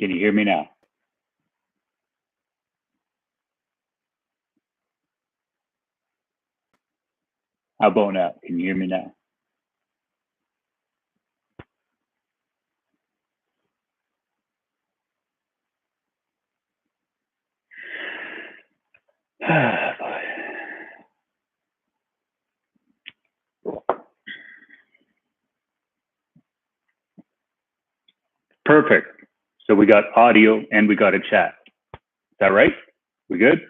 Can you hear me now? How about now? Can you hear me now? Perfect. So we got audio and we got a chat. Is that right? We good?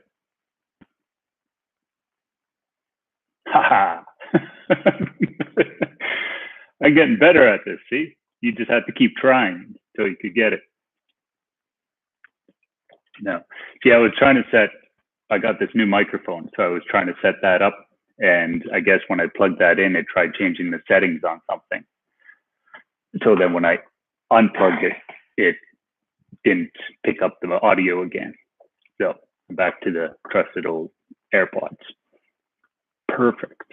Haha. I'm getting better at this, see? You just have to keep trying until you could get it. No. See, I got this new microphone, so I was trying to set that up. And I guess when I plugged that in, it tried changing the settings on something. So then when I unplugged it, it didn't pick up the audio again. So back to the trusted old AirPods. Perfect.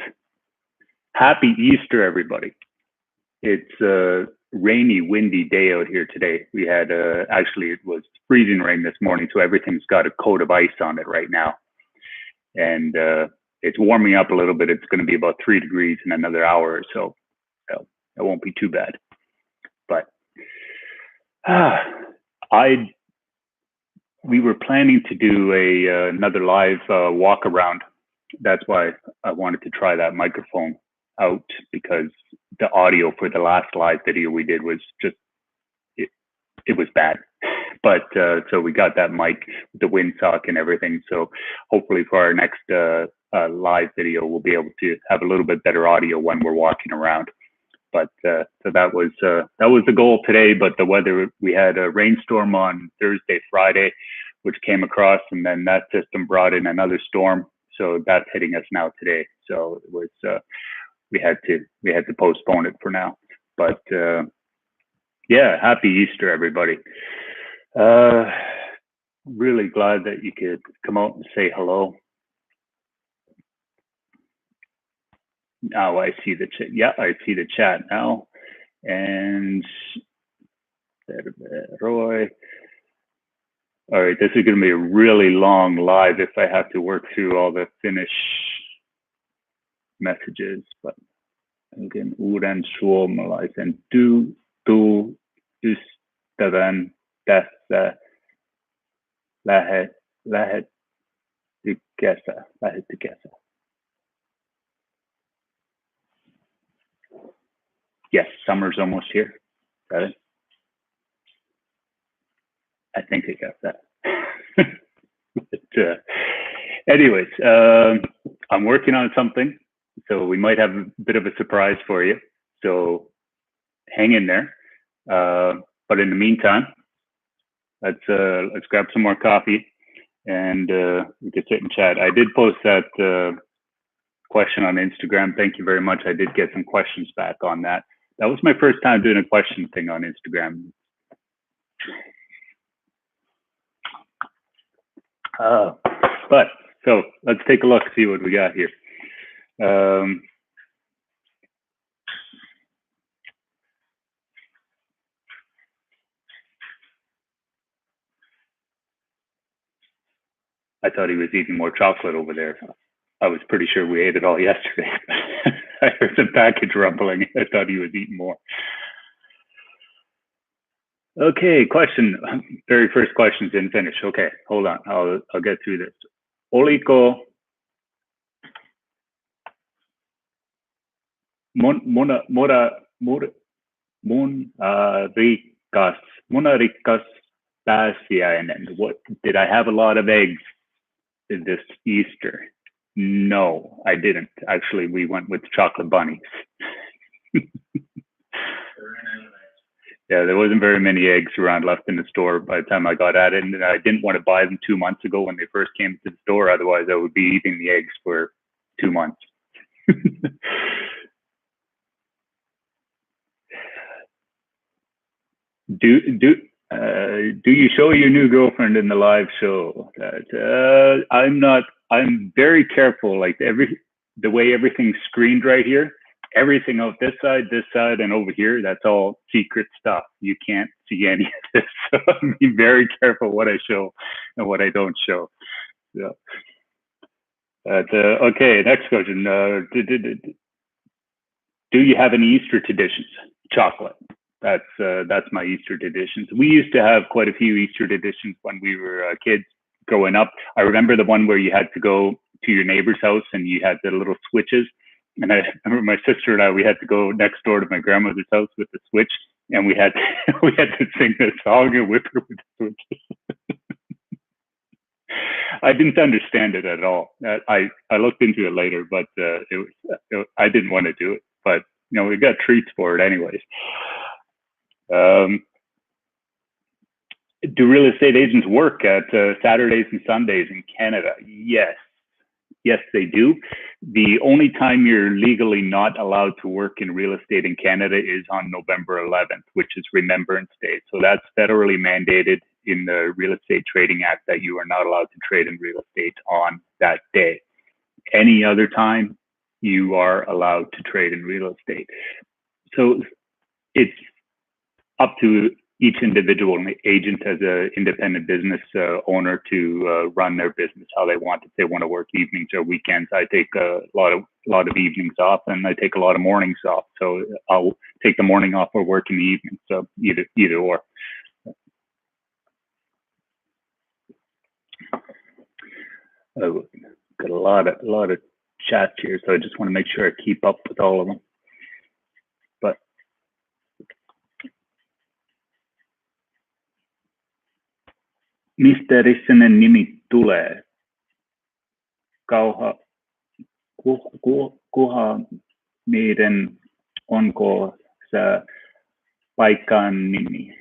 Happy Easter, everybody. It's a rainy, windy day out here today. We had, actually, it was freezing rain this morning, so everything's got a coat of ice on it right now. And it's warming up a little bit. It's going to be about 3 degrees in another hour or so. So it won't be too bad. But we were planning to do another live walk around. That's why I wanted to try that microphone out, because the audio for the last live video we did was just, it was bad. But so we got that mic with the windsock and everything. So hopefully for our next live video, we'll be able to have a little bit better audio when we're walking around. But so that was the goal today. But the weather, we had a rainstorm on Thursday, Friday, which came across, and then that system brought in another storm. So that's hitting us now today. So it was we had to postpone it for now. But yeah, happy Easter, everybody. Really glad that you could come out and say hello. Now I see the chat. Yeah, I see the chat now. And Roy. All right, this is going to be a really long live if I have to work through all the Finnish messages. But again, uuden suomalaisen ystävän tässä lähetty kesä. Yes, summer's almost here. Got it? I think I got that. But, anyways, I'm working on something, so we might have a bit of a surprise for you. So hang in there. But in the meantime, let's grab some more coffee, and we can sit and chat. I did post that question on Instagram. Thank you very much. I did get some questions back on that. That was my first time doing a question thing on Instagram. But so let's take a look, see what we got here. I thought he was eating more chocolate over there. I was pretty sure we ate it all yesterday. I heard the package rumbling. I thought he was eating more. Okay, question. Very first question's in Finnish. Okay, hold on. I'll get through this. Oliko munarikkas pääsiäinen? What did I have a lot of eggs this Easter? No, I didn't. Actually, we went with chocolate bunnies. Yeah, there wasn't very many eggs around left in the store by the time I got at it, and I didn't want to buy them 2 months ago when they first came to the store. Otherwise, I would be eating the eggs for 2 months. Do you show your new girlfriend in the live show? I'm not. I'm very careful. Like the way everything's screened right here, everything out this side, and over here, that's all secret stuff. You can't see any of this. So I'm being very careful what I show and what I don't show. Yeah. Okay, next question. Do you have any Easter traditions? Chocolate. That's my Easter traditions. We used to have quite a few Easter traditions when we were kids growing up. I remember the one where you had to go to your neighbor's house and you had the little switches. And I remember my sister and I, we had to go next door to my grandmother's house with the switch, and we had to sing the song and whip her with the switches. I didn't understand it at all. I looked into it later, but I didn't want to do it. But we got treats for it anyways. Do real estate agents work at Saturdays and Sundays in Canada? Yes, they do. The only time you're legally not allowed to work in real estate in Canada is on November 11th, which is Remembrance Day. So that's federally mandated in the Real Estate Trading Act that you are not allowed to trade in real estate on that day. Any other time, you are allowed to trade in real estate. So it's up to each individual agent as an independent business owner to run their business how they want. If they want to work evenings or weekends, I take a lot of evenings off, and I take a lot of mornings off. So I'll take the morning off or work in the evening. So either or. Got a lot of chats here, so I just want to make sure I keep up with all of them. But mistä Rissanen nimi tulee? Kuha meidän, onko se paikan nimi?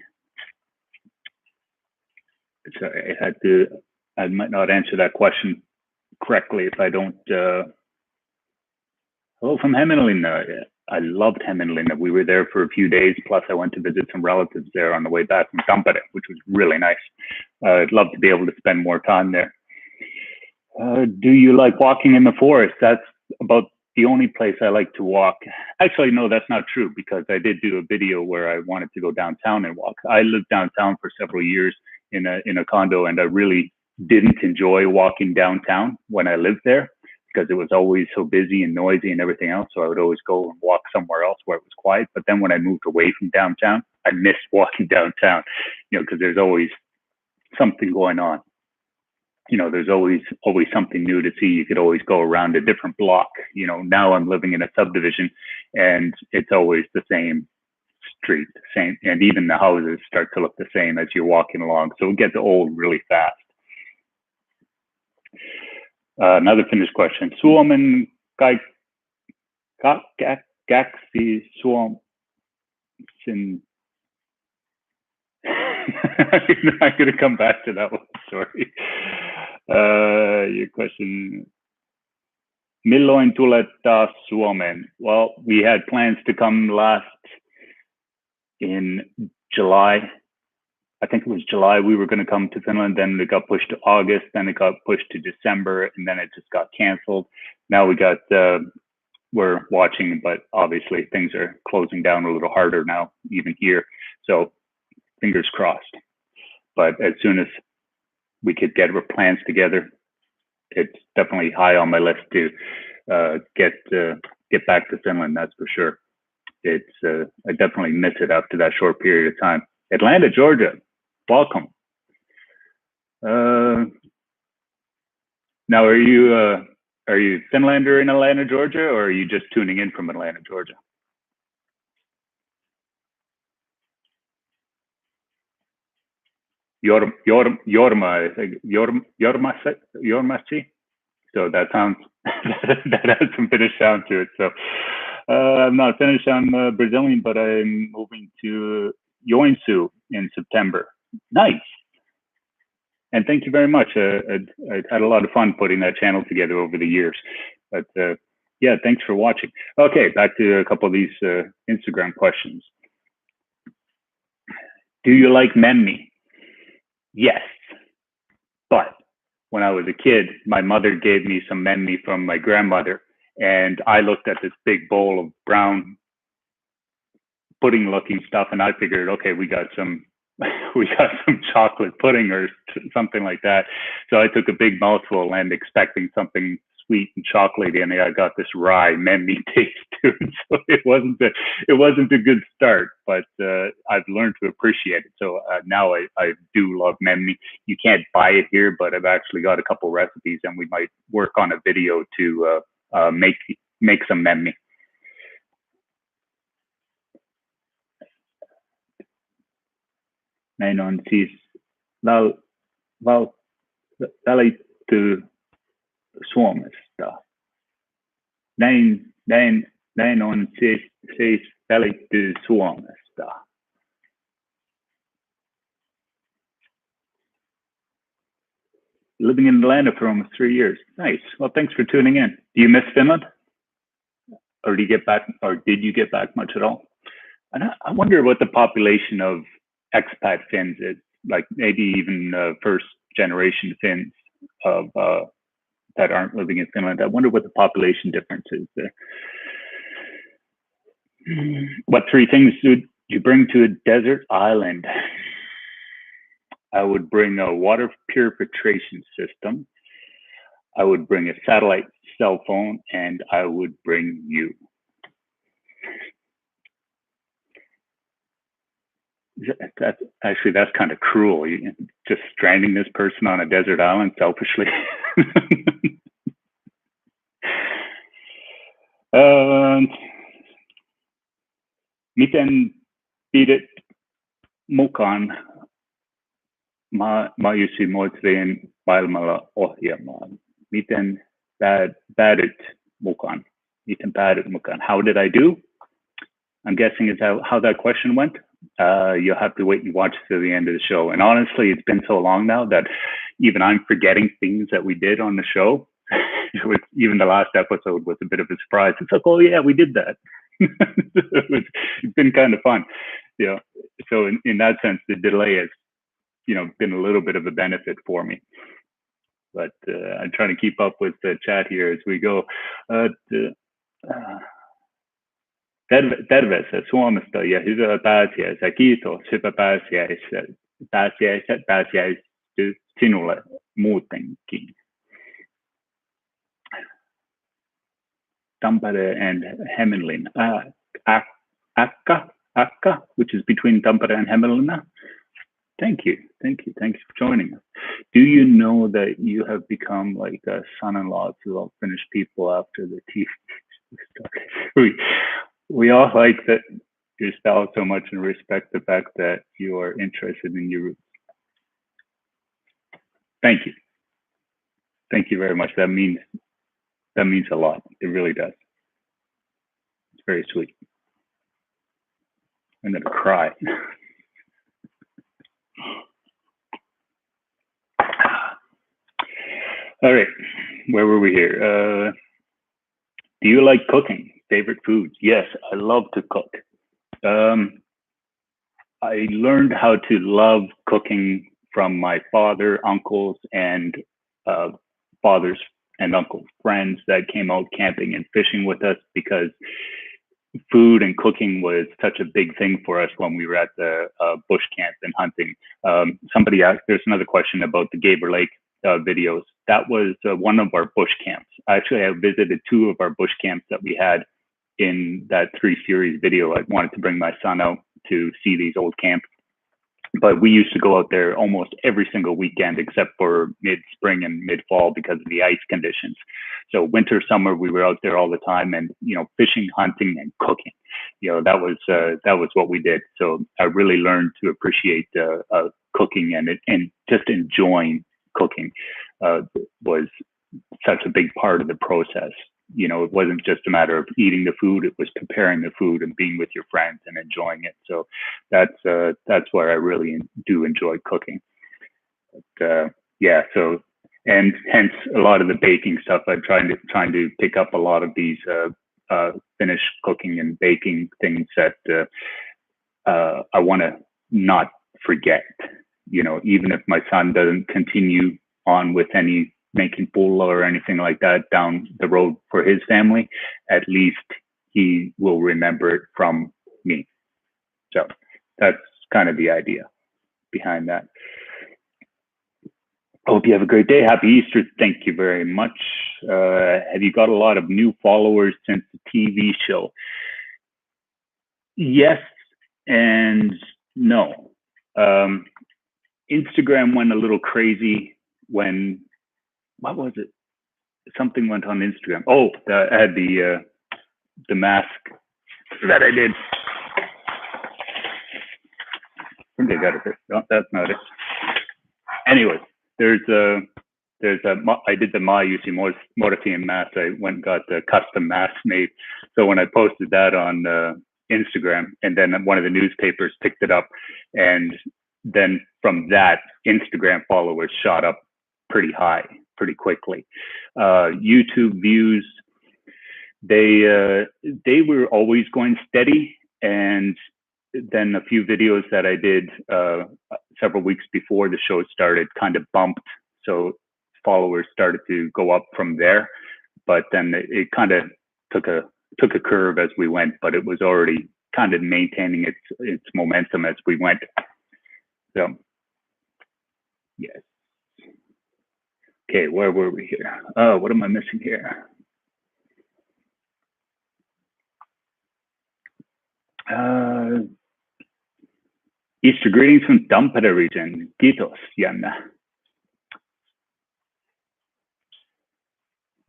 So I might not answer that question correctly if I don't. Hello from Hämeenlinna. I loved Hämeenlinna. We were there for a few days, plus I went to visit some relatives there on the way back from Tampere, which was really nice. I'd love to be able to spend more time there. Do you like walking in the forest? That's about the only place I like to walk. Actually, no, that's not true, because I did do a video where I wanted to go downtown and walk. I lived downtown for several years in a condo, and I really didn't enjoy walking downtown when I lived there, because it was always so busy and noisy and everything else. So I would always go and walk somewhere else where it was quiet. But then when I moved away from downtown, I missed walking downtown, because there's always something going on. There's always something new to see. You could always go around a different block. Now I'm living in a subdivision, and it's always the same street, and even the houses start to look the same as you're walking along. So it gets old really fast. Another Finnish question. Suomen kaksi Suomen. I'm going to come back to that one. Sorry. Your question. Milloin tulet taas Suomeen? Well, we had plans to come in July. I think it was July. We were going to come to Finland. Then it got pushed to August. Then it got pushed to December, and then it just got canceled. Now we're watching, but obviously things are closing down a little harder now, even here. So fingers crossed. But as soon as we could get our plans together, it's definitely high on my list to get back to Finland. That's for sure. I definitely miss it after that short period of time. Atlanta, Georgia, welcome. Now, are you Finlander in Atlanta, Georgia, or are you just tuning in from Atlanta, Georgia? Jormasi. So that sounds that has some Finnish sound to it. So I'm not Finnish. I'm Brazilian, but I'm moving to Joensuu in September. Nice. And thank you very much. I had a lot of fun putting that channel together over the years. But yeah, thanks for watching. Okay, back to a couple of these Instagram questions. Do you like memmi? Yes. But when I was a kid, my mother gave me some memmi from my grandmother, And I looked at this big bowl of brown pudding looking stuff, and I figured, okay, we got some chocolate pudding or something like that. So I took a big mouthful and expecting something sweet and chocolatey, and I got this rye memmy taste to it. So it wasn't a good start, but I've learned to appreciate it. So now I do love memmy. You can't buy it here, but I've actually got a couple recipes, and we might work on a video to make some memmy. Näin on siis valittu Suomesta. Näin on siis valittu Suomesta. Living in Atlanta for almost 3 years. Nice. Well, thanks for tuning in. Do you miss Finland? Or did you get back much at all? And I wonder what the population of expat Finns is, like maybe even first generation Finns of that aren't living in Finland. I wonder what the population difference is there. What 3 things would you bring to a desert island? I would bring a water purification system. I would bring a satellite cell phone, and I would bring you. That's kind of cruel. You just stranding this person on a desert island selfishly. Miten pidät mukaan maailmanmoottorien maailmalla ohjelmaan? Miten päädyt mukaan? Miten päädyt mukaan? How did I do? I'm guessing is how that question went. You'll have to wait and watch to the end of the show. And honestly, it's been so long now that even I'm forgetting things that we did on the show. Even the last episode was a bit of a surprise. It's like, oh yeah, we did that. It's been kind of fun. So in that sense, the delay has, been a little bit of a benefit for me. But I'm trying to keep up with the chat here as we go. Terveisiä Suomesta ja hyvää pääsiäistä. Kiitos, hyvää pääsiäistä sinulle muutenkin. Tampere and Hämeenlinna. Akka, which is between Tampere and Hämeenlinna. Thank you for joining us. Do you know that you have become like a son-in-law to all Finnish people after the TV? We all like that your style so much and respect the fact that you are interested in your roots. Thank you. Thank you very much. That means a lot. It really does. It's very sweet. I'm gonna cry. All right, where were we here? Do you like cooking? Favorite foods? Yes, I love to cook. I learned how to love cooking from my father, uncles, and fathers and uncles' friends that came out camping and fishing with us, because food and cooking was such a big thing for us when we were at the bush camp and hunting. Somebody asked, there's another question about the Gaber Lake videos. That was one of our bush camps. Actually, I visited 2 of our bush camps that we had in that 3 series video. I wanted to bring my son out to see these old camps, but we used to go out there almost every single weekend except for mid-spring and mid-fall because of the ice conditions. So winter, summer, we were out there all the time, and fishing, hunting, and cooking. That was what we did. So I really learned to appreciate cooking and just enjoying cooking was such a big part of the process. It wasn't just a matter of eating the food; it was preparing the food and being with your friends and enjoying it. So that's where I really do enjoy cooking. But, yeah. So, and hence a lot of the baking stuff. I'm trying to pick up a lot of these Finnish cooking and baking things that I want to not forget. Even if my son doesn't continue on with any making pulla or anything like that down the road for his family, at least he will remember it from me. So that's kind of the idea behind that. Hope you have a great day. Happy Easter. Thank you very much. Have you got a lot of new followers since the TV show? Yes and no. Instagram went a little crazy when, what was it? Something went on Instagram. Oh, I had the mask that I did. I think I got it there. No, that's not it. Anyways, I did the My UC Mortifian mask. I went and got the custom mask made. So when I posted that on Instagram, and then one of the newspapers picked it up, and then from that, Instagram followers shot up pretty high, pretty quickly. YouTube views, they were always going steady, and then a few videos that I did several weeks before the show started kind of bumped, so followers started to go up from there. But then it kind of took a curve as we went, but it was already kind of maintaining its momentum as we went. So yes. Okay, where were we here? Oh, what am I missing here? Easter greetings from Tampere region. Kiitos, Janna.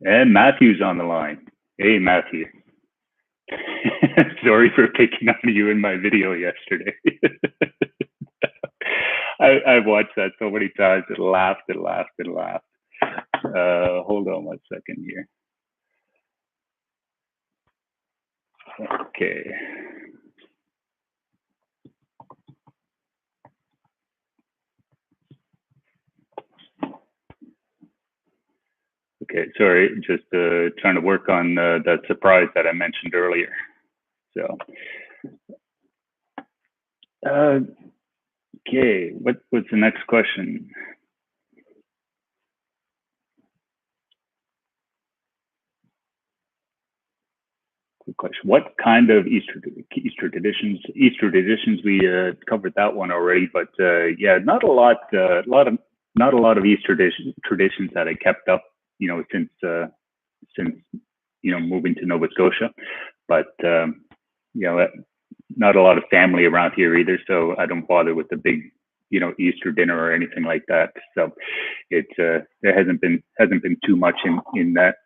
And Matthew's on the line. Hey, Matthew. Sorry for picking on you in my video yesterday. I've watched that so many times and laughed and laughed and laughed. Hold on 1 second here. Okay. Okay, sorry, just trying to work on that surprise that I mentioned earlier. So, okay, what's the next question? Good question. What kind of Easter traditions? Easter traditions, we covered that one already, but yeah, not a lot of Easter traditions that I kept up, since moving to Nova Scotia, but not a lot of family around here either, so I don't bother with the big Easter dinner or anything like that. So it's there hasn't been too much in that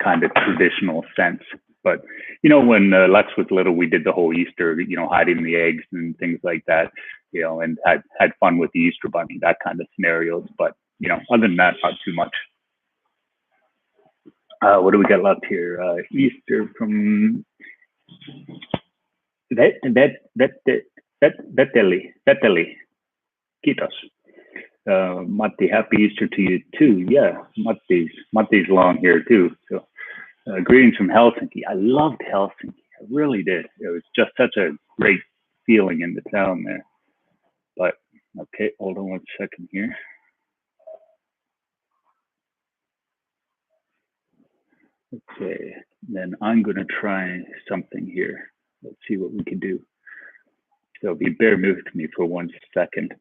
kind of traditional sense. But when Lex was little, we did the whole Easter, hiding the eggs and things like that, and had fun with the Easter bunny, that kind of scenarios. But other than that, not too much. What do we got left here? Easter from Vetteli. Kiitos. Matti, happy Easter to you too. Yeah, Matti's long here too. So greetings from Helsinki. I loved Helsinki. I really did. It was just such a great feeling in the town there. But okay, hold on 1 second here. Okay, then I'm going to try something here. Let's see what we can do. So if you bear with me for 1 second.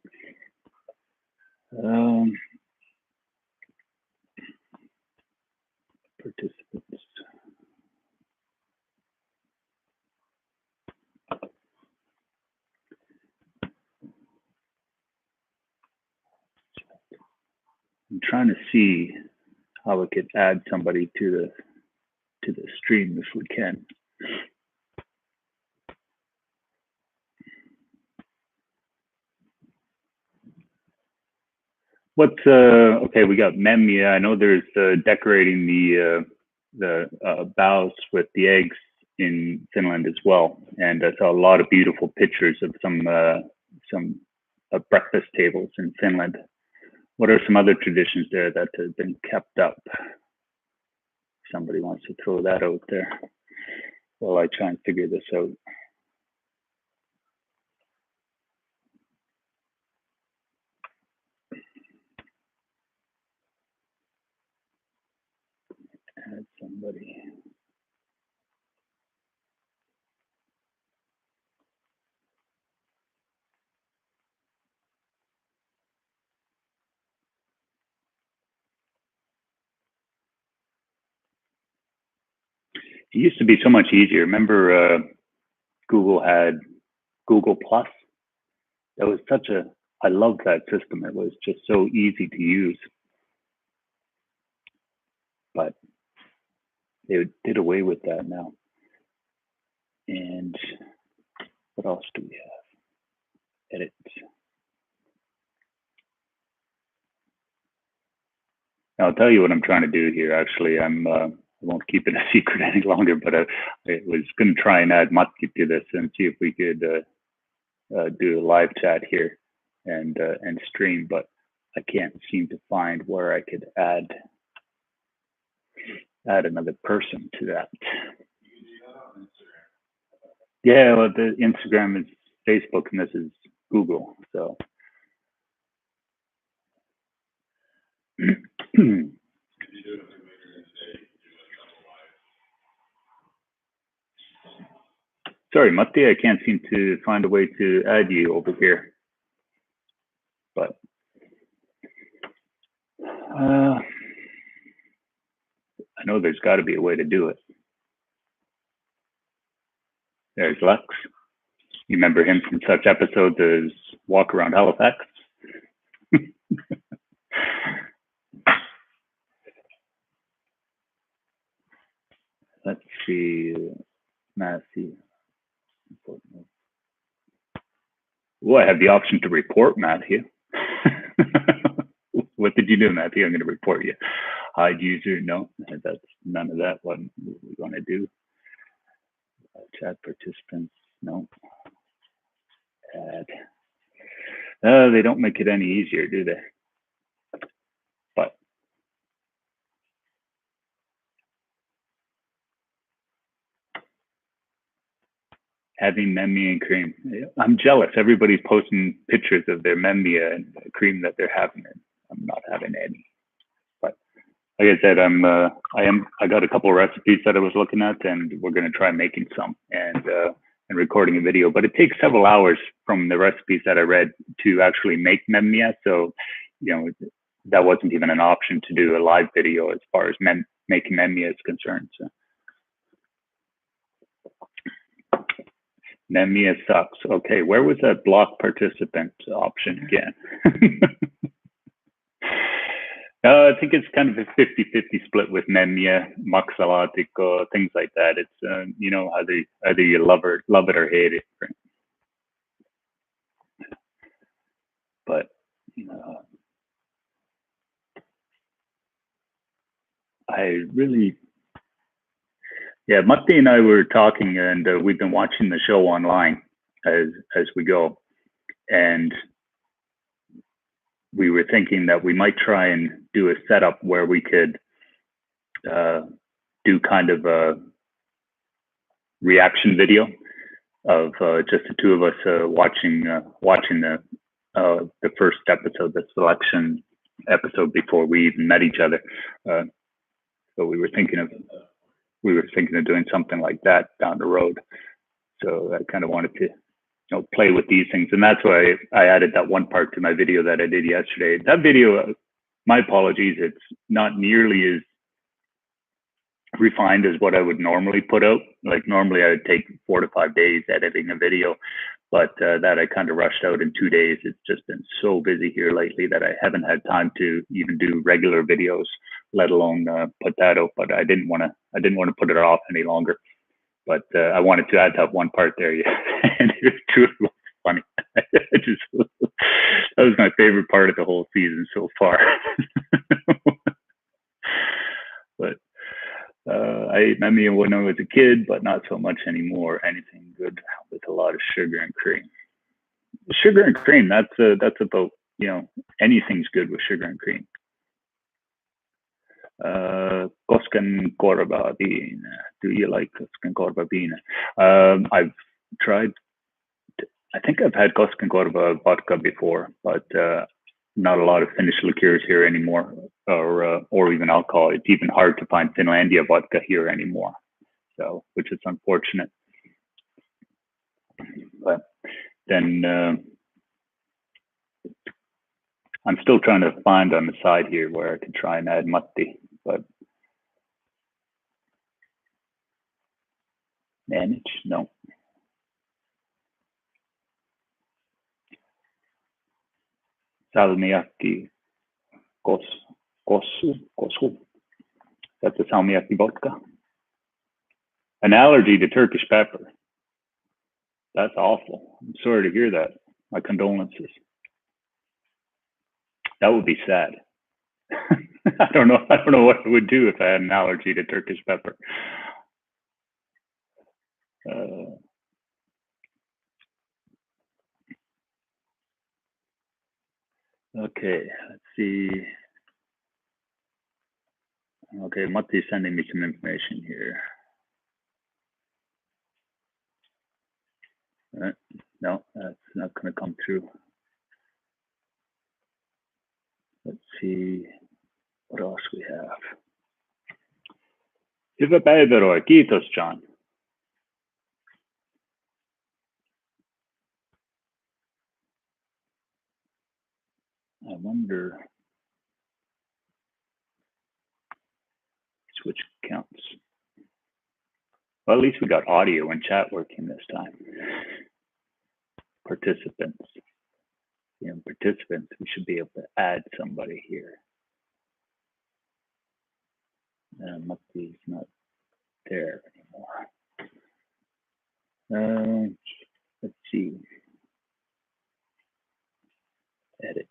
Participants. I'm trying to see how we could add somebody to the stream if we can. What's okay? We got Memia. I know there's decorating the boughs with the eggs in Finland as well, and I saw a lot of beautiful pictures of some breakfast tables in Finland. What are some other traditions there that have been kept up? Somebody wants to throw that out there while I try and figure this out. somebody. It used to be so much easier. Remember, Google had Google Plus? That was such a, I loved that system. It was just so easy to use. But they did away with that now. And what else do we have? Edit. Now, I'll tell you what I'm trying to do here. Actually, I won't keep it a secret any longer, but I was going to try and add Matki to this and see if we could do a live chat here and stream, but I can't seem to find where I could add another person to that. Yeah, well, the Instagram is Facebook and this is Google, so. Sorry, Matti, I can't seem to find a way to add you over here. But I know there's got to be a way to do it. There's Lex. You remember him from such episodes as Walk Around Halifax? Let's see. Matthew. Oh, I have the option to report Matthew. What did you do, Matthew? I'm going to report you. Hide user. No, that's none of that. What we're going to do. Chat participants. No. Add. They don't make it any easier, do they? But having memia and cream. I'm jealous. Everybody's posting pictures of their memia and cream that they're having. I'm not having any. But like I said, I got a couple of recipes that I was looking at, and we're going to try making some and recording a video. But it takes several hours from the recipes that I read to actually make memia. So, you know, that wasn't even an option to do a live video as far as making memia is concerned. So. Memia sucks. Okay, where was that block participant option again? I think it's kind of a 50-50 split with memia, maksalatikko, things like that. It's you know, either you love it or hate it. Right? But I really, yeah, Matti and I were talking, and we've been watching the show online as we go, and we were thinking that we might try and do a setup where we could do kind of a reaction video of just the two of us watching the first episode, the selection episode before we even met each other. So we were thinking of doing something like that down the road. So I kind of wanted to play with these things, and that's why I added that one part to my video that I did yesterday. That video, my apologies, it's not nearly as refined as what I would normally put out. Like normally I would take 4 to 5 days editing a video, but that I kind of rushed out in 2 days. It's just been so busy here lately that I haven't had time to even do regular videos, let alone put that out. But I didn't want to put it off any longer. But I wanted to add that one part there, yeah. And it was truly funny. That was my favorite part of the whole season so far. But I ate memia when I was a kid, but not so much anymore. Anything good with a lot of sugar and cream. Sugar and cream, that's about, anything's good with sugar and cream. Koskenkorva bean. Do you like Koskenkorva bean? I've tried. I think I've had Koskenkorva vodka before, but not a lot of Finnish liqueurs here anymore, or even alcohol. It's even hard to find Finlandia vodka here anymore, so which is unfortunate. But then I'm still trying to find on the side here where I could try and add Matti, but manage? No. Salmiakki kosu. That's a salmiakki vodka. An allergy to Turkish pepper. That's awful. I'm sorry to hear that. My condolences. That would be sad. I don't know what I would do if I had an allergy to Turkish pepper. Okay, let's see. Okay, Matti's sending me some information here. No, that's not going to come through. Let's see what else we have. Hyvä päivä, Roy. Kiitos, John. I wonder switch accounts. Well, at least we got audio and chat working this time. Participants. Participants, we should be able to add somebody here. Matti's not there anymore. Let's see. Edit.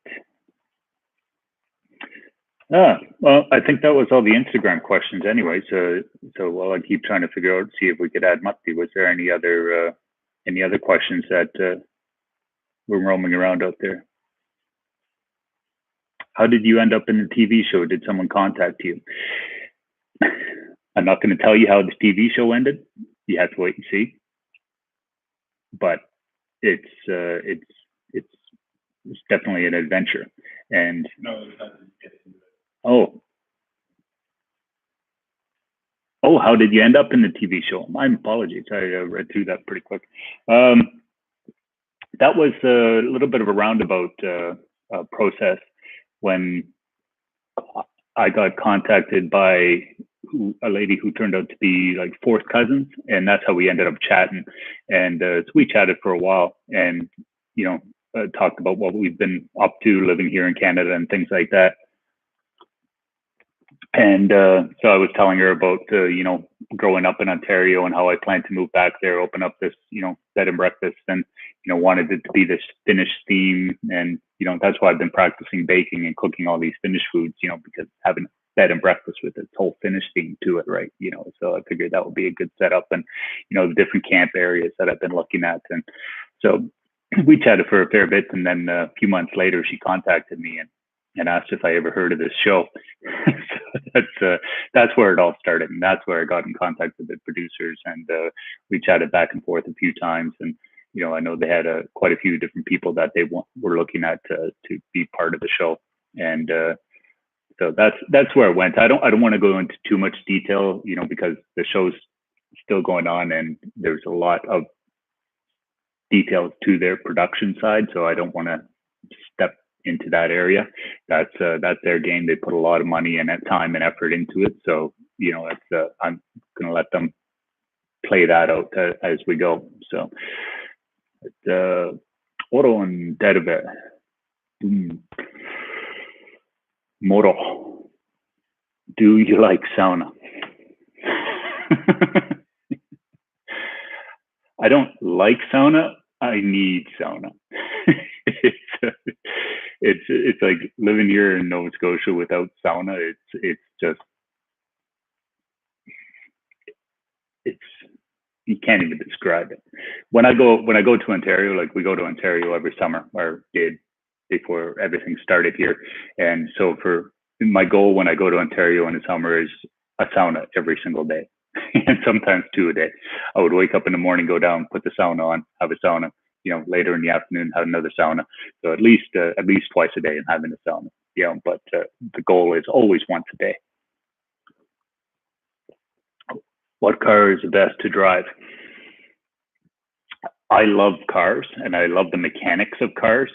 Well, I think that was all the Instagram questions anyway. So while I keep trying to figure out, see if we could add Matti, was there any other questions that were roaming around out there? How did you end up in the TV show? Did someone contact you? I'm not going to tell you how the TV show ended. You have to wait and see. But it's definitely an adventure. And oh, how did you end up in the TV show? My apologies. I read through that pretty quick. That was a little bit of a roundabout process when I got contacted by a lady who turned out to be like fourth cousins, and that's how we ended up chatting. And so we chatted for a while, and talked about what we've been up to living here in Canada and things like that. And so I was telling her about growing up in Ontario and how I plan to move back there, open up this bed and breakfast, and wanted it to be this Finnish theme. And that's why I've been practicing baking and cooking all these Finnish foods, because having a bed and breakfast with its whole Finnish theme to it, right? So I figured that would be a good setup, and the different camp areas that I've been looking at. And so we chatted for a fair bit, and then a few months later she contacted me and asked if I ever heard of this show. So that's where it all started, and that's where I got in contact with the producers, and we chatted back and forth a few times. And I know they had quite a few different people that they were looking at to be part of the show, and so that's where it went. I don't want to go into too much detail, because the show's still going on, and there's a lot of details to their production side, so I don't want to step into that area. That's their game. They put a lot of money and time and effort into it, so I'm going to let them play that out as we go. So oro on terve. Moro, do you like sauna? I don't like sauna. I need sauna. It's like living here in Nova Scotia without sauna. It's just you can't even describe it. When I go to Ontario, like we go to Ontario every summer, or did before everything started here. And so for my goal when I go to Ontario in the summer is a sauna every single day, and sometimes 2 a day. I would wake up in the morning, go down, put the sauna on, have a sauna, later in the afternoon, have another sauna. So at least twice a day I'm having a sauna. But the goal is always once a day. What car is the best to drive? I love cars and I love the mechanics of cars.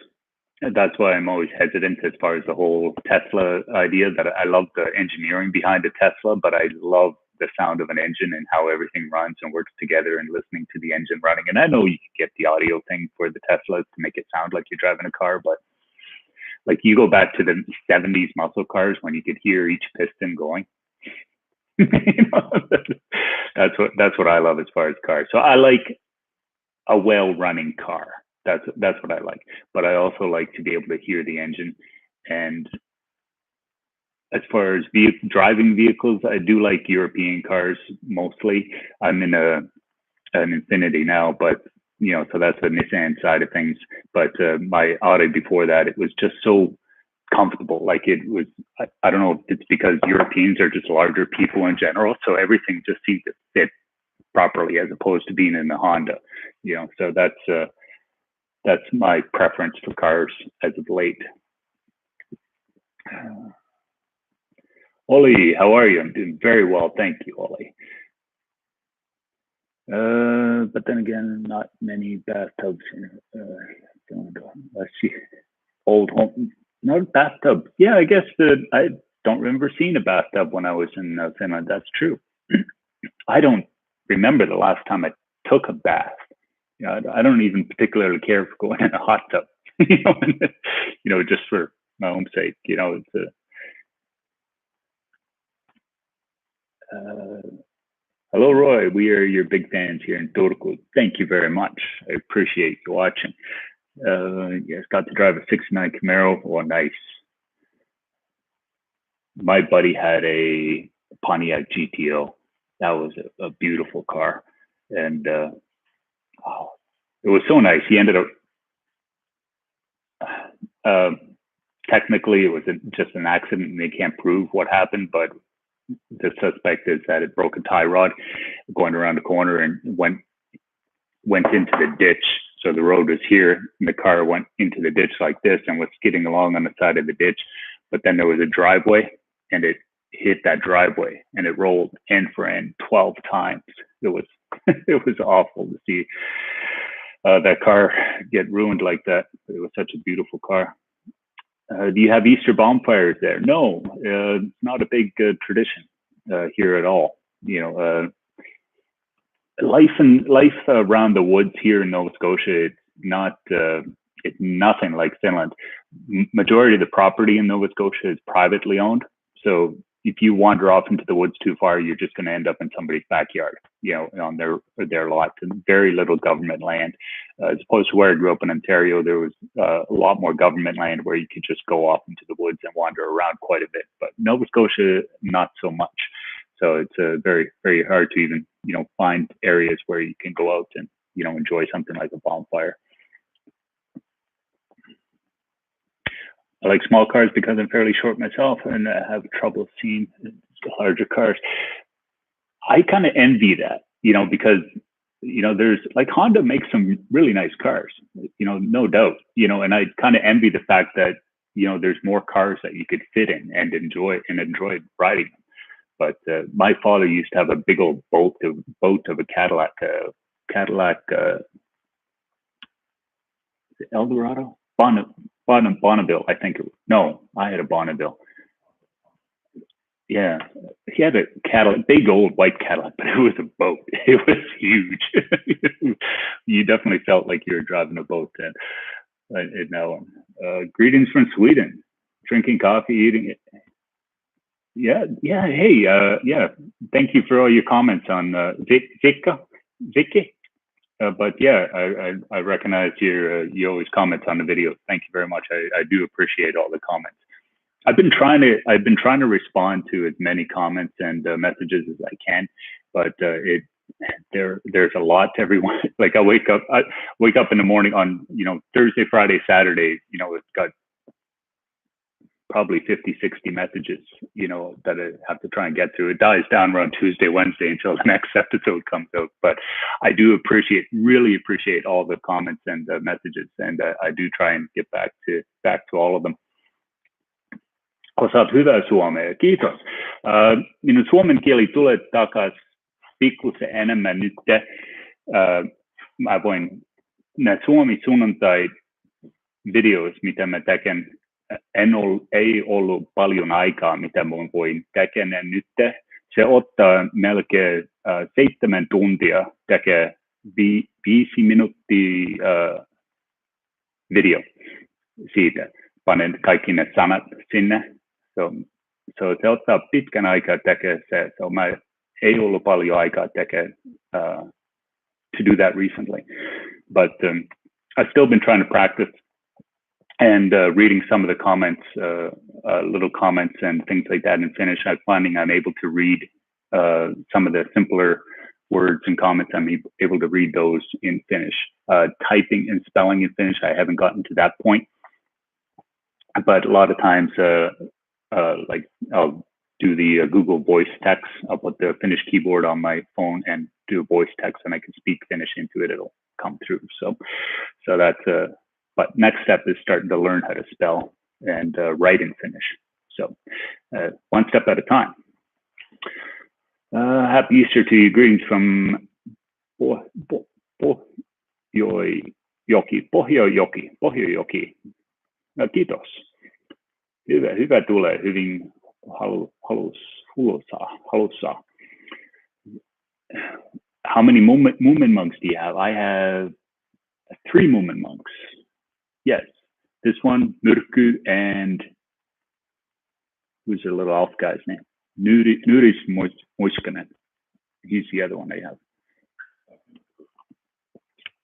And that's why I'm always hesitant as far as the whole Tesla idea. That I love the engineering behind a Tesla, but I love the sound of an engine and how everything runs and works together, and listening to the engine running. And I know you could get the audio thing for the Teslas to make it sound like you're driving a car, but like you go back to the 70s muscle cars when you could hear each piston going. That's what I love as far as cars. So I like a well-running car. That's what I like. But I also like to be able to hear the engine. And as far as driving vehicles, I do like European cars mostly. I'm in an Infiniti now, but so that's the Nissan side of things. But my Audi before that, it was just so comfortable. Like it was, I don't know if it's because Europeans are just larger people in general, so everything just seemed to fit properly as opposed to being in the Honda. So that's my preference for cars as of late. Ollie, how are you? I'm doing very well, thank you, Ollie. But then again, not many bathtubs here. Let's see. Old home, no bathtub. Yeah, I guess I don't remember seeing a bathtub when I was in Finland. That's true. I don't remember the last time I took a bath. I don't even particularly care for going in a hot tub. Just for my own sake. It's hello, Roy. We are your big fans here in Turku. Thank you very much. I appreciate you watching. Yes, got to drive a '69 Camaro. Oh, nice. My buddy had a Pontiac GTO. That was a beautiful car, and it was so nice. He ended up. Technically, it was just an accident, and they can't prove what happened, but the suspect is that it broke a tie rod going around the corner and went into the ditch. So the road was here, and the car went into the ditch like this and was skidding along on the side of the ditch. But then there was a driveway, and it hit that driveway, and it rolled end for end 12 times. It was it was awful to see that car get ruined like that. It was such a beautiful car. Do you have Easter bonfires there? No, it's not a big tradition here at all. Life around the woods here in Nova Scotia, it's nothing like Finland. Majority of the property in Nova Scotia is privately owned. So if you wander off into the woods too far, you're just going to end up in somebody's backyard, on their lot. And very little government land. As opposed to where I grew up in Ontario, there was a lot more government land where you could just go off into the woods and wander around quite a bit. But Nova Scotia, not so much. So it's very, very hard to even, find areas where you can go out and, enjoy something like a bonfire. I like small cars because I'm fairly short myself and I have trouble seeing larger cars. I kind of envy that, because, there's like Honda makes some really nice cars, no doubt, and I kind of envy the fact that, there's more cars that you could fit in and enjoy riding them. But my father used to have a big old boat of a Cadillac Eldorado, Bonneville, I think. No, I had a Bonneville. Yeah, he had a Cadillac, big old white Cadillac, but it was a boat. It was huge. You definitely felt like you were driving a boat then. In that one. Greetings from Sweden. Drinking coffee, eating it. Yeah. Hey, yeah. Thank you for all your comments on Vicky. But yeah, I recognize you always comment on the video. Thank you very much. I do appreciate all the comments. I've been trying to respond to as many comments and messages as I can, but there's a lot to everyone. Like I wake up in the morning on Thursday, Friday, Saturday. It's got probably 50, 60 messages, that I have to try and get through. It dies down around Tuesday, Wednesday until the next episode comes out. But I do really appreciate all the comments and messages, and I do try and get back to all of them. Osaat hyvää suomea, kiitos. Minun suomen kieli tulee takaisin pikkusen enemmän nyt. Mä voin nämä Suomi-sunnuntai-videos, mitä mä teken, ei ollut paljon aikaa, mitä mä voin tekemään nyt. Se ottaa melkein 7 tuntia tekee 5 minuuttia video siitä. Panen kaikki ne sanat sinne. Se ottaa pitkän aikaa tekee se. Mä ei ollut paljon aikaa tekee to do that recently. But I've still been trying to practice and reading some of the comments, little comments and things like that in Finnish. I'm finding I'm able to read some of the simpler words and comments. I'm able to read those in Finnish. Typing and spelling in Finnish, I haven't gotten to that point. But a lot of times, like I'll do the Google voice text. I'll put the Finnish keyboard on my phone and do a voice text, and I can speak Finnish into it. It'll come through. So that's but next step is starting to learn how to spell and write in Finnish. So one step at a time. Happy Easter to you. Greetings from Pohjojoki. Kiitos. Hyvä tulee. Hyvin halussa. How many Moomin mugs do you have? I have 3 Moomin mugs. Yes, this one, Nurku, and who's the little elf guy's name? Nuris Moiskanen. He's the other one I have.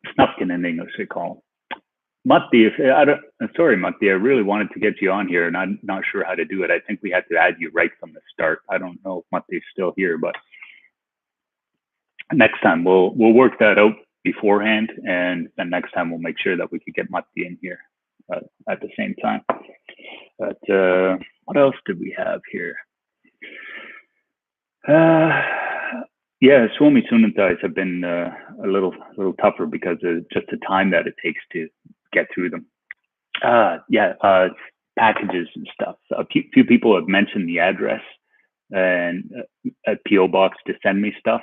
Snufkin in English, they call him. Matti, sorry, Matti, I really wanted to get you on here, and I'm not sure how to do it. I think we had to add you right from the start. I don't know if Matti's still here, but next time we'll work that out beforehand, and then next time we'll make sure that we could get Matti in here at the same time. But what else did we have here? Yeah, Suomi Sunnuntais have been a little tougher because of just the time that it takes to get through them. Packages and stuff. A few people have mentioned the address and a PO box to send me stuff.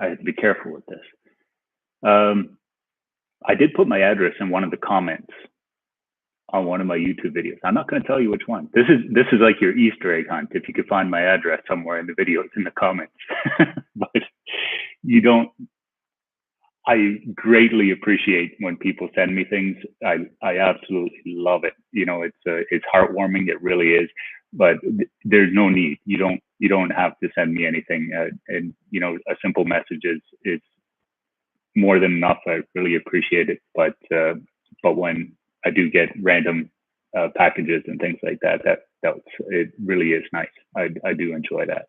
I have to be careful with this. I did put my address in one of the comments on one of my YouTube videos. I'm not going to tell you which one. This is like your Easter egg hunt. If you could find my address somewhere in the videos in the comments, but you don't. I greatly appreciate when people send me things. I absolutely love it. You know, it's heartwarming. It really is. But there's no need. You don't have to send me anything. And you know, a simple message is more than enough. I really appreciate it. But when I do get random packages and things like that, it really is nice. I do enjoy that.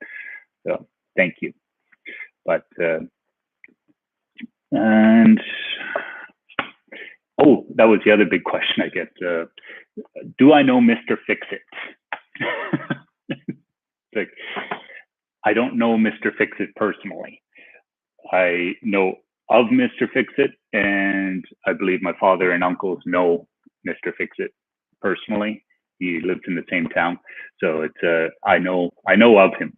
So thank you. But and that was the other big question I get. Do I know Mr. Fix-It? Like, I don't know Mr. Fix-It personally. I know of Mr. Fix-It, and I believe my father and uncles know Mr. Fix-It personally. He lives in the same town, so it's I know of him,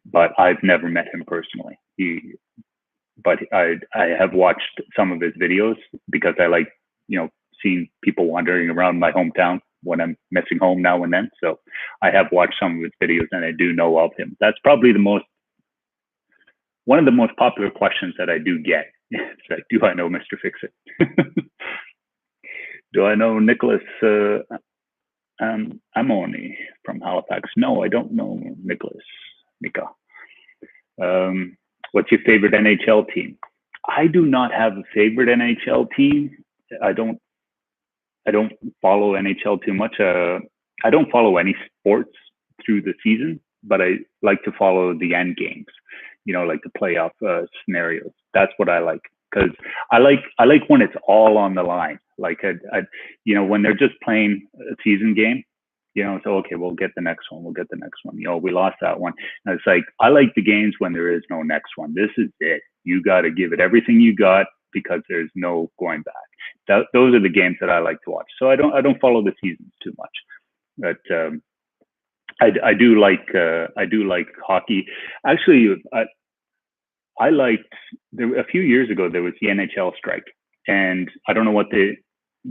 but I've never met him personally. But I have watched some of his videos because I like, you know, seeing people wandering around my hometown when I'm missing home now and then. So I have watched some of his videos and I do know of him. That's probably one of the most popular questions that I do get. It's like, do I know Mr. Fix-It? Do I know Nicholas Amoni from Halifax? No, I don't know Nicholas. Nika. What's your favorite NHL team? I do not have a favorite NHL team. I don't follow NHL too much. I don't follow any sports through the season, but I like to follow the end games. You know, like the playoff scenarios. That's what I like, because I like when it's all on the line. Like you know, when they're just playing a season game, You know, so okay, we'll get the next one. We'll get the next one. You know, we lost that one. And it's like, I like the games when there is no next one. This is it. You got to give it everything you got because there's no going back. Those are the games that I like to watch. So I don't follow the seasons too much, but I do like hockey. Actually, I liked there a few years ago. There was the NHL strike, and I don't know what they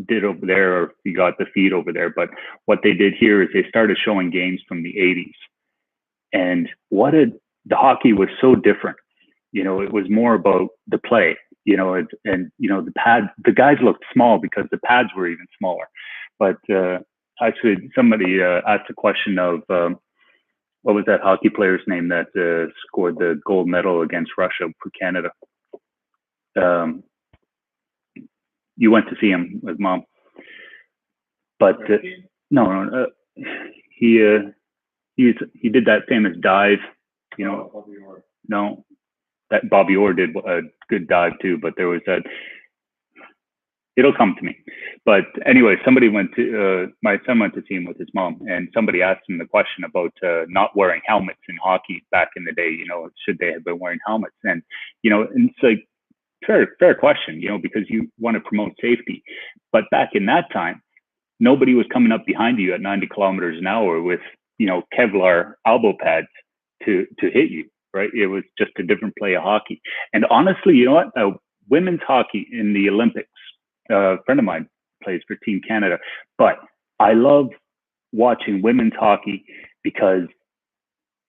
did over there, or if you got the feed over there. But what they did here is they started showing games from the '80s, and the hockey was so different. You know, it was more about the play. You know, and you know the guys looked small because the pads were even smaller. But actually, somebody asked a question of what was that hockey player's name that scored the gold medal against Russia for Canada? You went to see him with mom, but no, he did that famous dive. You know, no, that Bobby Orr did a good dive too. But there was that. It'll come to me. But anyway, my son went to see him with his mom, and somebody asked him the question about not wearing helmets in hockey back in the day. You know, should they have been wearing helmets? And you know, and it's like fair question. You know, because you want to promote safety. But back in that time, nobody was coming up behind you at 90 kilometers an hour with, you know, Kevlar elbow pads to hit you. Right? It was just a different play of hockey. And honestly, you know what? Women's hockey in the Olympics. A friend of mine plays for Team Canada, but I love watching women's hockey because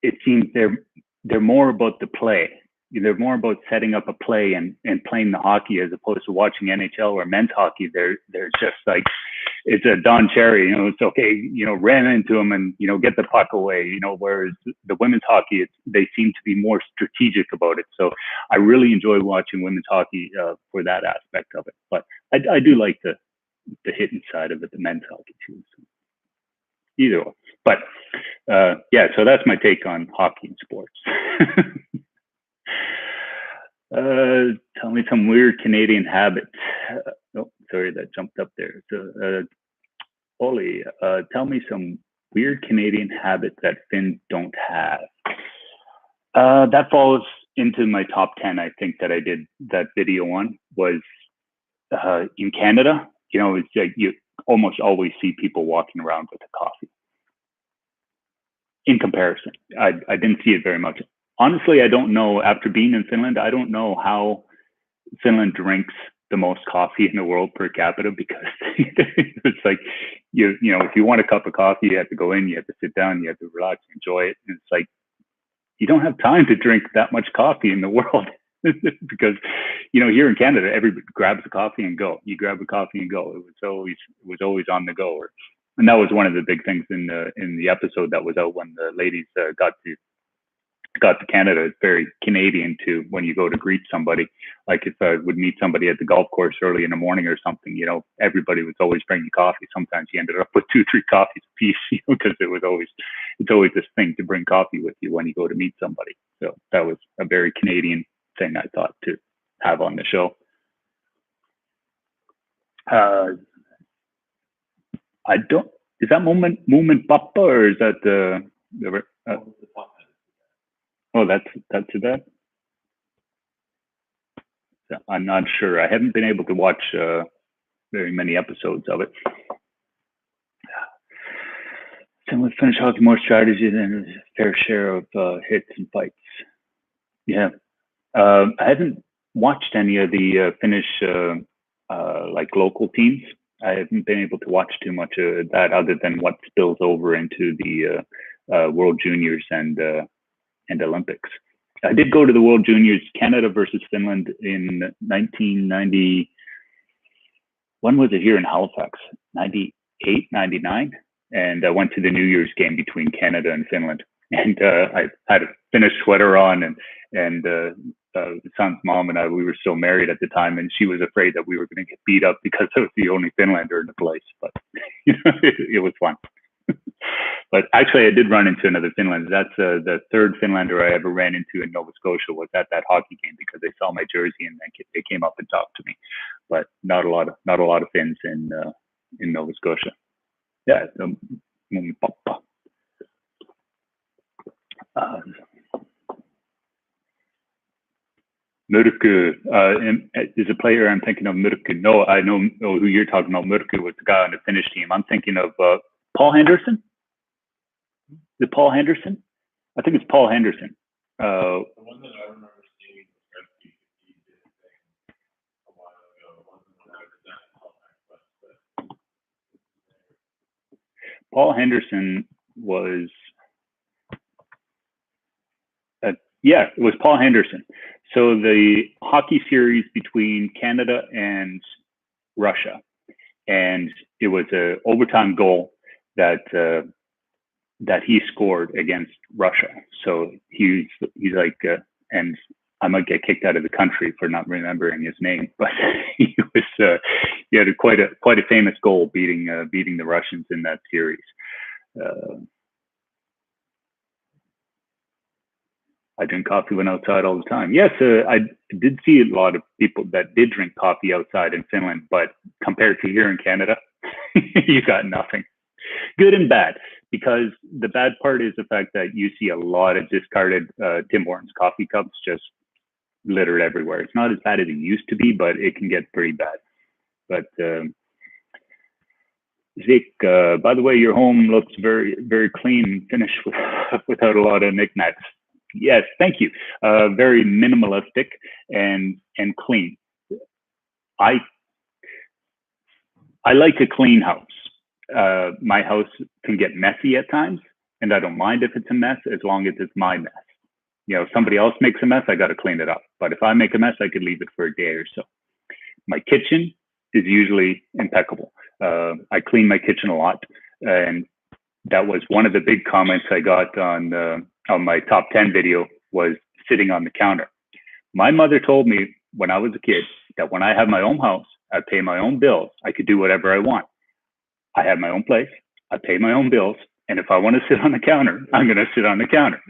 it seems they're more about the play. They're more about setting up a play and playing the hockey as opposed to watching NHL or men's hockey. They're just like, it's a Don Cherry, you know, it's okay, you know, ran into him and, you know, get the puck away, you know, whereas the women's hockey, they seem to be more strategic about it. So I really enjoy watching women's hockey for that aspect of it. But I do like the hitting side of it, the men's hockey too. So either way. But yeah, so that's my take on hockey and sports. Tell me some weird Canadian habits. Oh, sorry, that jumped up there. So, Ollie, tell me some weird Canadian habits that Finns don't have. That falls into my top 10, I think, that I did that video on was in Canada. You know, it's like you almost always see people walking around with a coffee. In comparison, I didn't see it very much. Honestly, I don't know. After being in Finland, I don't know how Finland drinks the most coffee in the world per capita because it's like you know if you want a cup of coffee, you have to go in, you have to sit down, you have to relax, enjoy it. And it's like you don't have time to drink that much coffee in the world because you know here in Canada, everybody grabs a coffee and go. You grab a coffee and go. It was always on the go. And that was one of the big things in the episode that was out when the ladies got to Canada. It's very Canadian too when you go to greet somebody. Like if I would meet somebody at the golf course early in the morning or something, you know, everybody was always bringing coffee. Sometimes you ended up with 2-3 coffees a piece, you know, because it's always this thing to bring coffee with you when you go to meet somebody. So that was a very Canadian thing I thought to have on the show. I don't. Is that moment Papa or is that the? Oh, that's that. I'm not sure. I haven't been able to watch very many episodes of it. So with Finnish hockey, more strategy than a fair share of hits and fights. Yeah, I haven't watched any of the Finnish like local teams. I haven't been able to watch too much of that other than what spills over into the World Juniors and Olympics. I did go to the World Juniors, Canada versus Finland in 1990. When was it here in Halifax? 98, 99? And I went to the New Year's game between Canada and Finland. And I had a Finnish sweater on, and son's mom and I, we were still married at the time, and she was afraid that we were going to get beat up because I was the only Finlander in the place. But you know, it was fun. But actually, I did run into another Finlander. That's the third Finlander I ever ran into in Nova Scotia was at that hockey game because they saw my jersey and they came up and talked to me. But not a lot of Finns in Nova Scotia. Yeah, Mummy Papa. Murku is a player I'm thinking of. Murku. No, I know who you're talking about. Murku was the guy on the Finnish team. I'm thinking of Paul Henderson. Is it Paul Henderson? I think it's Paul Henderson. The one that I remember seeing was Gretzky. He did a thing a while ago. It wasn't when I was at Halifax, but Paul Henderson was, yeah, it was Paul Henderson. So the hockey series between Canada and Russia, and it was an overtime goal that that he scored against Russia. So he's like, and I might get kicked out of the country for not remembering his name, but he had quite a famous goal beating the Russians in that series. I drink coffee when outside all the time. Yes, I did see a lot of people that did drink coffee outside in Finland, but compared to here in Canada, you got nothing. Good and bad, because the bad part is the fact that you see a lot of discarded Tim Hortons coffee cups just littered everywhere. It's not as bad as it used to be, but it can get pretty bad. But Zeke, by the way, your home looks very, very clean and finished without a lot of knickknacks. Yes, thank you. Very minimalistic and clean. I like a clean house. My house can get messy at times, and I don't mind if it's a mess as long as it's my mess. You know, if somebody else makes a mess, I got to clean it up. But if I make a mess, I could leave it for a day or so. My kitchen is usually impeccable. I clean my kitchen a lot, and that was one of the big comments I got on my top 10 video, was sitting on the counter. My mother told me when I was a kid that when I have my own house, I pay my own bills, I could do whatever I want. I have my own place, I pay my own bills, and if I want to sit on the counter, I'm going to sit on the counter.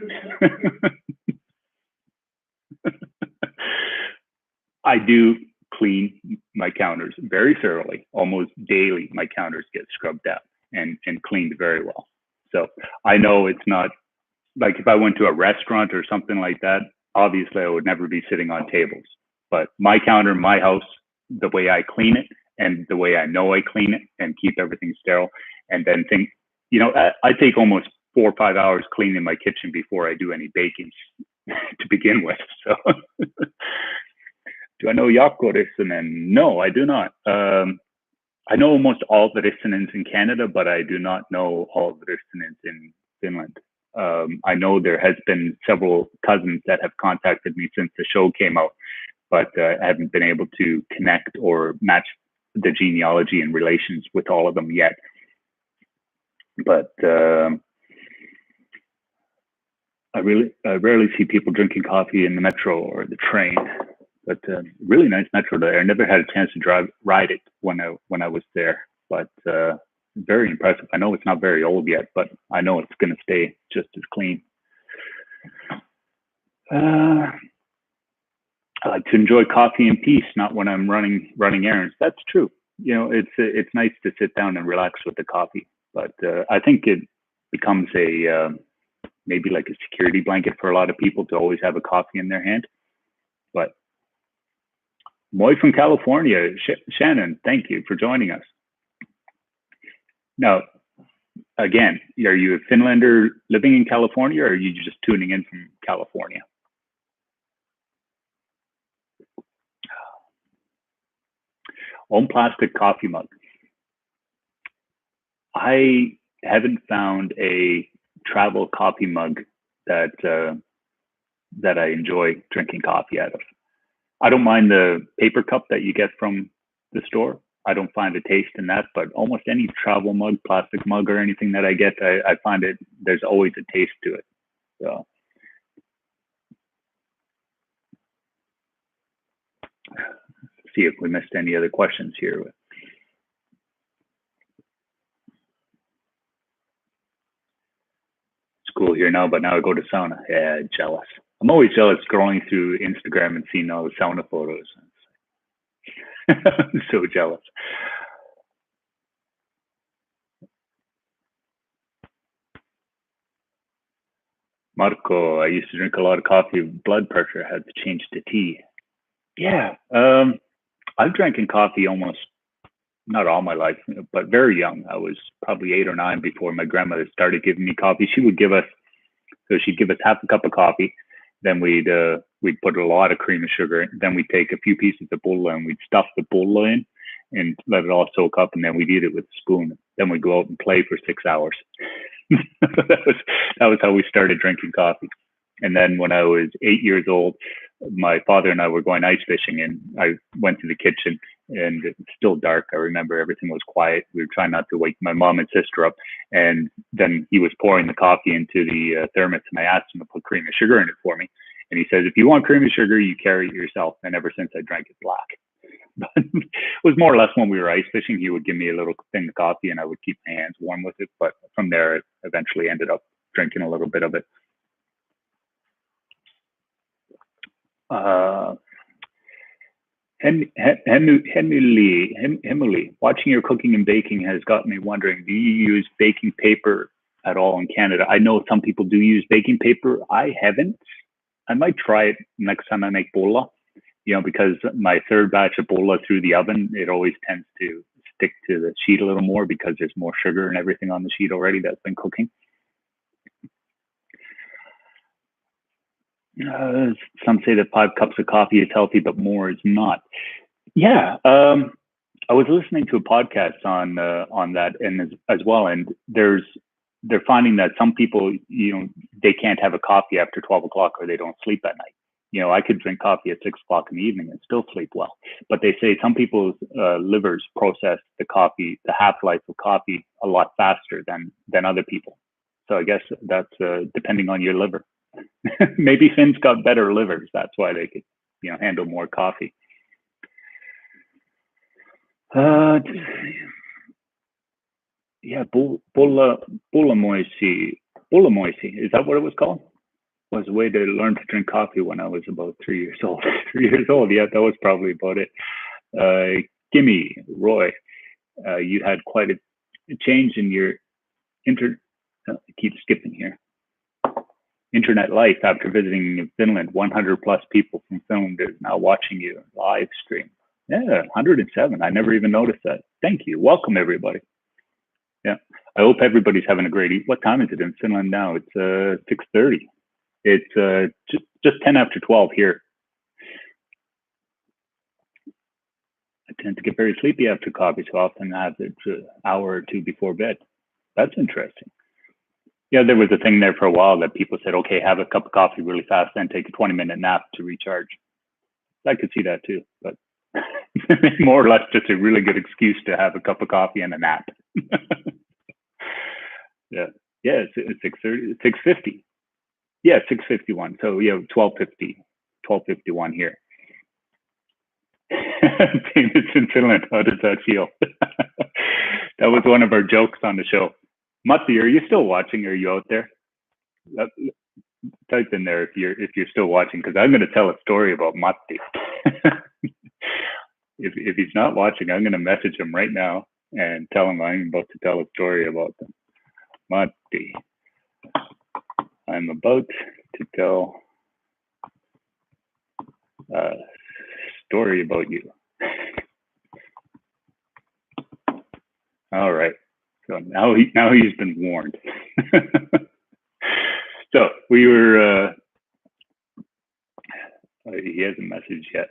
I do clean my counters very thoroughly. Almost daily, my counters get scrubbed out and cleaned very well. So I know it's not like if I went to a restaurant or something like that, obviously I would never be sitting on tables. But my counter, my house, the way I clean it and the way I know I clean it and keep everything sterile, and then think, you know, I take almost 4 or 5 hours cleaning my kitchen before I do any baking to begin with. So do I know Jaakko Rissanen? No, I do not. I know almost all the Rissanens in Canada, but I do not know all the Rissanens in Finland. I know there has been several cousins that have contacted me since the show came out, but I haven't been able to connect or match the genealogy and relations with all of them yet. But I rarely see people drinking coffee in the metro or the train. But really nice metro there. I never had a chance to ride it when I was there, but very impressive. I know it's not very old yet, but I know it's going to stay just as clean. I like to enjoy coffee in peace, not when I'm running errands. That's true. You know, it's nice to sit down and relax with the coffee, but I think it becomes a maybe like a security blanket for a lot of people to always have a coffee in their hand. But Moy from California, Shannon, thank you for joining us. Now, again, are you a Finlander living in California, or are you just tuning in from California? Own plastic coffee mug. I haven't found a travel coffee mug that I enjoy drinking coffee out of. I don't mind the paper cup that you get from the store. I don't find a taste in that, but almost any travel mug, plastic mug, or anything that I get, I find there's always a taste to it. So see if we missed any other questions here. School here now, but now I go to sauna. Yeah, jealous. I'm always jealous scrolling through Instagram and seeing all the sauna photos. I'm so jealous. Marco, I used to drink a lot of coffee. Blood pressure had to change to tea. Yeah, I've drank in coffee almost not all my life, but very young. I was probably 8 or 9 before my grandmother started giving me coffee. She would give us, so she'd give us half a cup of coffee. Then we'd put a lot of cream and sugar in. Then we'd take a few pieces of bulla and we'd stuff the bulla in and let it all soak up. And then we'd eat it with a spoon. Then we'd go out and play for 6 hours. that was how we started drinking coffee. And then when I was 8 years old, my father and I were going ice fishing, and I went to the kitchen, and it was still dark. I remember everything was quiet. We were trying not to wake my mom and sister up. And then he was pouring the coffee into the thermos, and I asked him to put cream and sugar in it for me. And he says, if you want cream and sugar, you carry it yourself. And ever since I drank it black. But it was more or less when we were ice fishing, he would give me a little thing of coffee and I would keep my hands warm with it. But from there, I eventually ended up drinking a little bit of it. Emily, watching your cooking and baking has got me wondering, do you use baking paper at all in Canada? I know some people do use baking paper. I haven't. I might try it next time I make bolla, because my third batch of bolla through the oven, it always tends to stick to the sheet a little more because there's more sugar and everything on the sheet already that's been cooking. Some say that 5 cups of coffee is healthy, but more is not. Yeah, I was listening to a podcast on that and as well, and they're finding that some people, they can't have a coffee after 12 o'clock or they don't sleep at night. I could drink coffee at 6 o'clock in the evening and still sleep well. But they say some people's livers process the half-life of coffee a lot faster than other people. So I guess that's depending on your liver. Maybe Finn's got better livers. That's why they could, handle more coffee. Yeah, Bulla Moisi. Bulla Moisi. Is that what it was called? Was a way to learn to drink coffee when I was about 3 years old. 3 years old. Yeah, that was probably about it. Gimme, Roy, you had quite a change in your I keep skipping here. Internet life after visiting Finland. 100 plus people from Finland is now watching you live stream. Yeah, 107. I never even noticed that. Thank you. Welcome, everybody. Yeah, I hope everybody's having a great evening. What time is it in Finland now? It's 6:30. It's just 10 after 12 here. I tend to get very sleepy after coffee, so often I have it an hour or two before bed. That's interesting. Yeah, there was a thing there for a while that people said, okay, have a cup of coffee really fast, then take a 20-minute nap to recharge. I could see that too, but more or less just a really good excuse to have a cup of coffee and a nap. Yeah, it's 6:30, 6:50. Yeah, 6:51. So yeah, 12:51 here. Payments in Finland. How does that feel? That was one of our jokes on the show. Matti, are you still watching? Are you out there? Type in there if you're still watching, because I'm going to tell a story about Matti. if he's not watching, I'm going to message him right now and tell him I'm about to tell a story about them. Matti, I'm about to tell a story about you. All right. So now he's been warned. So we were. He hasn't messaged yet.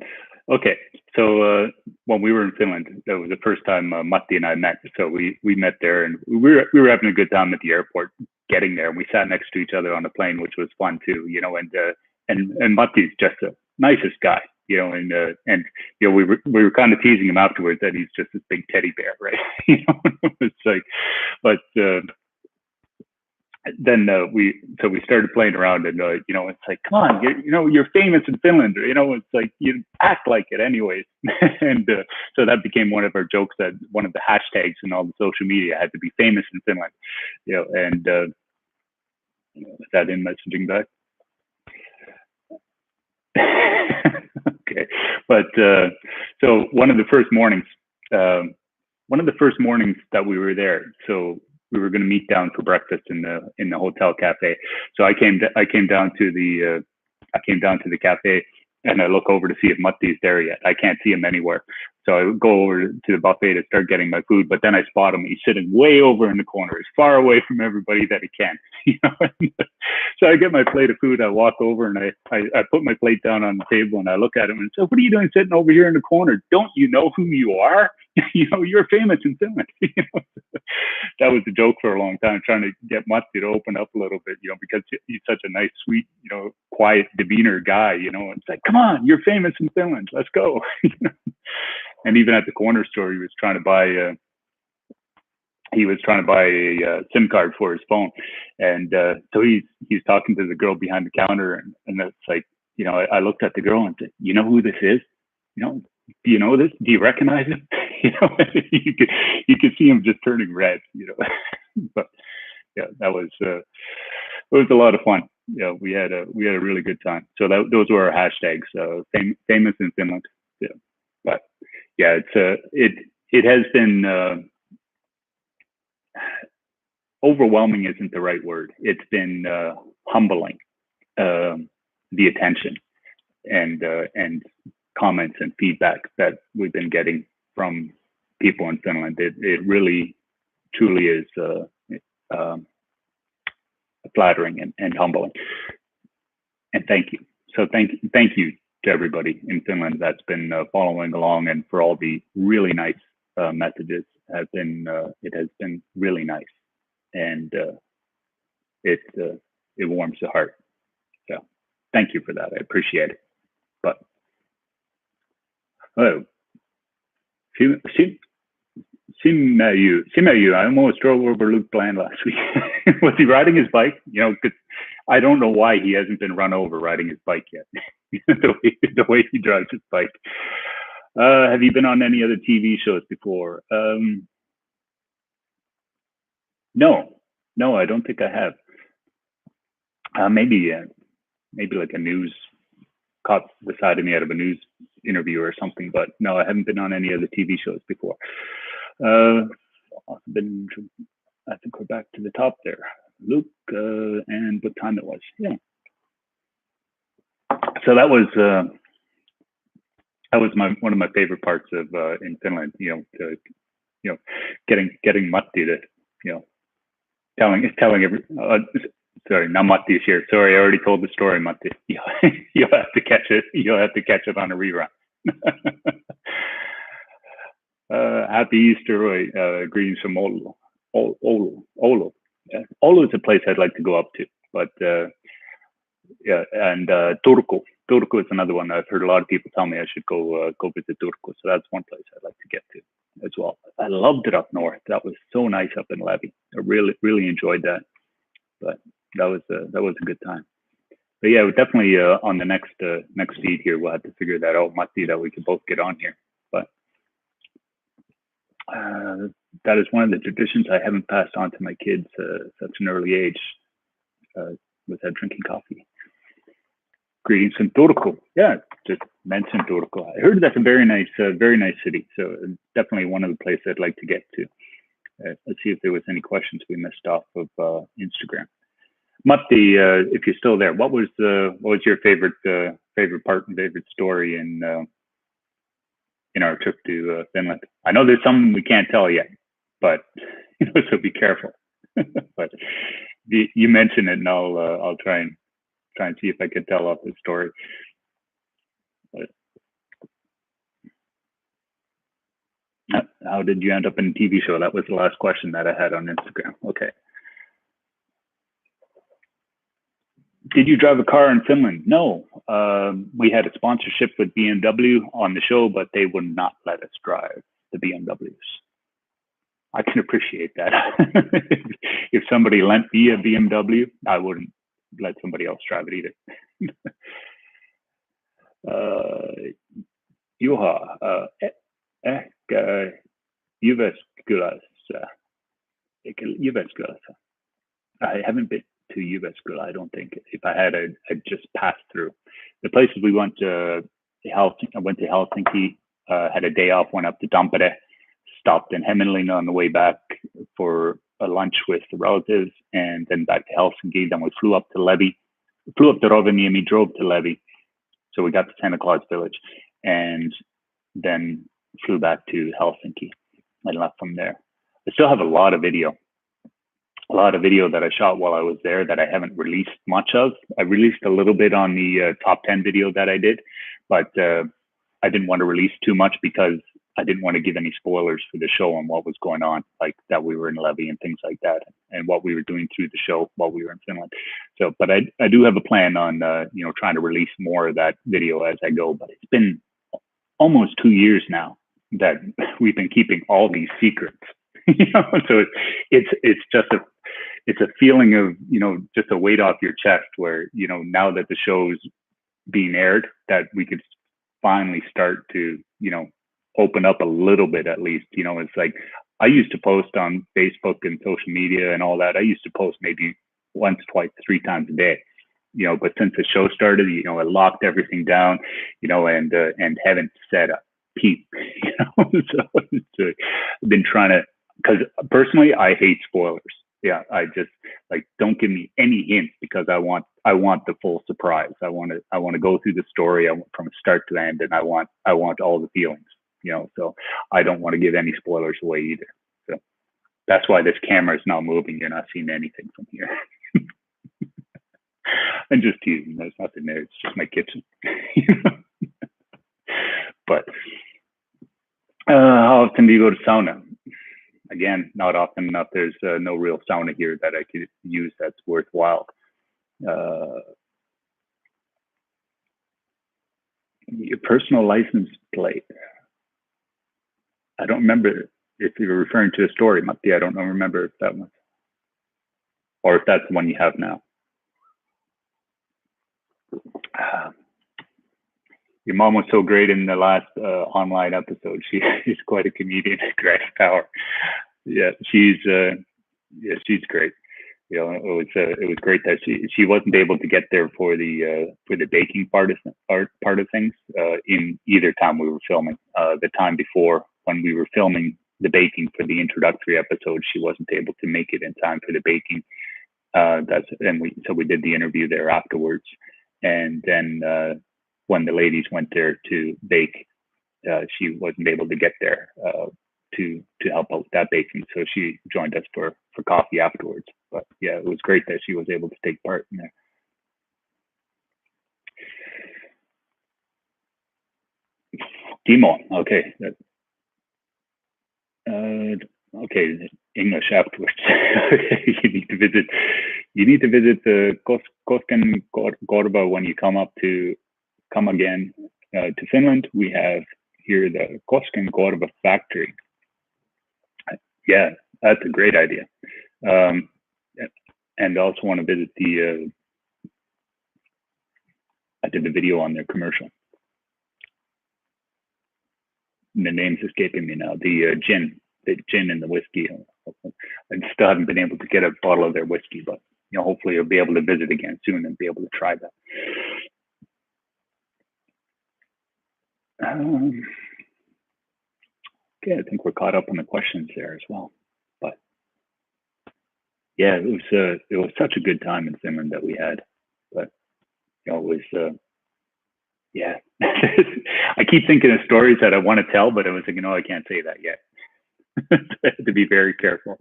Okay. So when we were in Finland, that was the first time Matti and I met. So we met there, and we were having a good time at the airport getting there. And we sat next to each other on the plane, which was fun too. And Matti's just the nicest guy. And we were kind of teasing him afterwards that he's just this big teddy bear, right? It's like, but then we started playing around, and it's like, come on, you're famous in Finland, it's like you act like it anyways. And so that became one of our jokes, that one of the hashtags in all the social media had to be famous in Finland, and is that in messaging back? Okay, but so one of the first mornings that we were there, so we were going to meet down for breakfast in the hotel cafe. So I came down to the cafe, and I look over to see if Matti's there yet. I can't see him anywhere. So I go over to the buffet to start getting my food, but then I spot him. He's sitting way over in the corner, as far away from everybody that he can. So I get my plate of food. I walk over and I put my plate down on the table, and I look at him and say, "What are you doing sitting over here in the corner? Don't you know who you are? You're famous in Finland." That was a joke for a long time, trying to get Matti to open up a little bit, because he's such a nice, sweet, quiet demeanor guy. It's like, come on, you're famous in Finland. Let's go. And even at the corner store, he was trying to buy a SIM card for his phone, and so he's talking to the girl behind the counter, and it's like, I looked at the girl and said, "You know who this is? Do you know this? Do you recognize him?" You could see him just turning red. But yeah, that was it was a lot of fun. Yeah, we had a really good time. So those were our hashtags. Famous in Finland. Yeah, but yeah, it has been. Overwhelming isn't the right word. It's been humbling, the attention and comments and feedback that we've been getting from people in Finland. It really, truly is flattering and humbling. And thank you. So thank you to everybody in Finland that's been following along, and for all the really nice messages. It has been really nice, and it warms the heart. So thank you for that. I appreciate it. But I almost drove over Luke Bland last week. Was he riding his bike? Because I don't know why he hasn't been run over riding his bike yet. the way he drives his bike. Have you been on any other TV shows before? No, I don't think I have. Maybe like a news, caught the side of me out of a news interview or something, but no, I haven't been on any other TV shows before. I think we're back to the top there. Luke, and what time it was. Yeah. So that was one of my favorite parts of in Finland. Getting Matti to telling every. Sorry, now Matti is here. Sorry, I already told the story, Matti. You'll have to catch it. You'll have to catch it on a rerun. Happy Easter, Roy. Greetings from Oulu. Oulu. Yeah. Oulu is a place I'd like to go up to, but yeah, and Turku. Turku is another one. I've heard a lot of people tell me I should go visit Turku. So that's one place I'd like to get to as well. I loved it up north. That was so nice up in Levi. I really enjoyed that. But that was a good time. But yeah, definitely on the next feed here, we'll have to figure that out, Matti, that we can both get on here. But that is one of the traditions I haven't passed on to my kids at such an early age, without drinking coffee. Greetings from Turku. Yeah, just mentioned Turku. I heard that's a very nice city. So definitely one of the places I'd like to get to. Let's see if there was any questions we missed off of Instagram. Matti, if you're still there, what was your favorite part and favorite story in our trip to Finland? I know there's some we can't tell yet, but so be careful. But you mentioned it, and I'll try and see if I can tell off the story. But how did you end up in a TV show? That was the last question that I had on Instagram. Okay. Did you drive a car in Finland? No. We had a sponsorship with BMW on the show, but they would not let us drive the BMWs. I can appreciate that. If somebody lent me a BMW, I wouldn't let somebody else drive it either. Juha, ehkä Jyväskylässä. I haven't been to Jyväskylä, I don't think. If I had, I'd just passed through. The places we went to, I went to Helsinki, had a day off, went up to Tampere, stopped in Hämeenlinna on the way back for lunch with the relatives, and then back to Helsinki. Then we flew up to Levi, flew up to Rovaniemi, drove to Levi. So we got to Santa Claus Village, and then flew back to Helsinki and left from there. I still have a lot of video that I shot while I was there that I haven't released much of. I released a little bit on the top 10 video that I did, but I didn't want to release too much because I didn't want to give any spoilers for the show on what was going on, like that we were in Levi and things like that, and what we were doing through the show while we were in Finland. So, but I do have a plan on, trying to release more of that video as I go, but it's been almost 2 years now that we've been keeping all these secrets, so it's just it's a feeling of, just a weight off your chest where, now that the show's being aired, that we could finally start to, open up a little bit at least. It's like I used to post on Facebook and social media and all that. I used to post maybe once, twice, 3 times a day, but since the show started, I locked everything down, and haven't said a peep, so I've been trying to, because personally, I hate spoilers. Yeah, I just don't give me any hints, because I want the full surprise. I want to go through the story from start to end, and I want all the feelings, so I don't want to give any spoilers away either. So that's why this camera is not moving. You're not seeing anything from here. I'm just teasing. There's nothing there. It's just my kitchen. But how often do you go to sauna? Again, not often enough. There's no real sauna here that I could use that's worthwhile. Your personal license plate. I don't remember if you're referring to a story, Matti. I don't remember if that one, or if that's the one you have now. Your mom was so great in the last online episode. She is quite a comedian at Grass Power. Yeah, she's great. It was great that she wasn't able to get there for the baking part of things in either time we were filming. The time before, when we were filming the baking for the introductory episode, she wasn't able to make it in time for the baking. So we did the interview there afterwards, and then when the ladies went there to bake, she wasn't able to get there to help out with that baking. So she joined us for coffee afterwards. But yeah, it was great that she was able to take part in there. Timo, okay. Okay, English afterwards. You need to visit the Koskenkorva when you come again to Finland. We have here the Koskenkorva factory. Yeah, that's a great idea. And also want to visit I did the video on their commercial. The name's escaping me now. The gin and the whiskey. I still haven't been able to get a bottle of their whiskey, but hopefully I'll be able to visit again soon and be able to try that. Okay, I think we're caught up on the questions there as well. But yeah, it was such a good time in Finland that we had. But it was yeah. I keep thinking of stories that I want to tell, but I was like, I can't say that yet. I have to be very careful.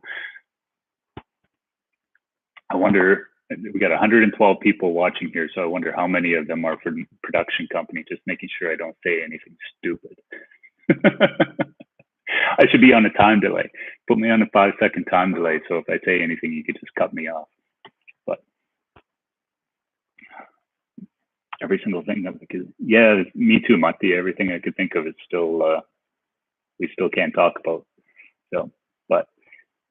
I wonder, we got 112 people watching here, so I wonder how many of them are for production company, just making sure I don't say anything stupid. I should be on a time delay. Put me on a 5-second time delay, so if I say anything, you could just cut me off. But every single thing that yeah, me too, Matti. Everything I could think of is still, we still can't talk about. So, but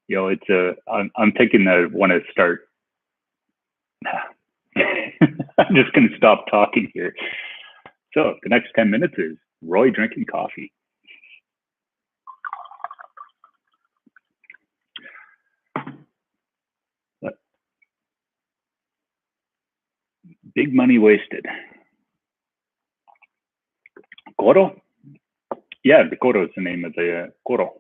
it's I'm thinking that I want to start. I'm just going to stop talking here. So the next 10 minutes is Roy drinking coffee. But big money wasted. Koro? Yeah, the Koro is the name of the Kuro.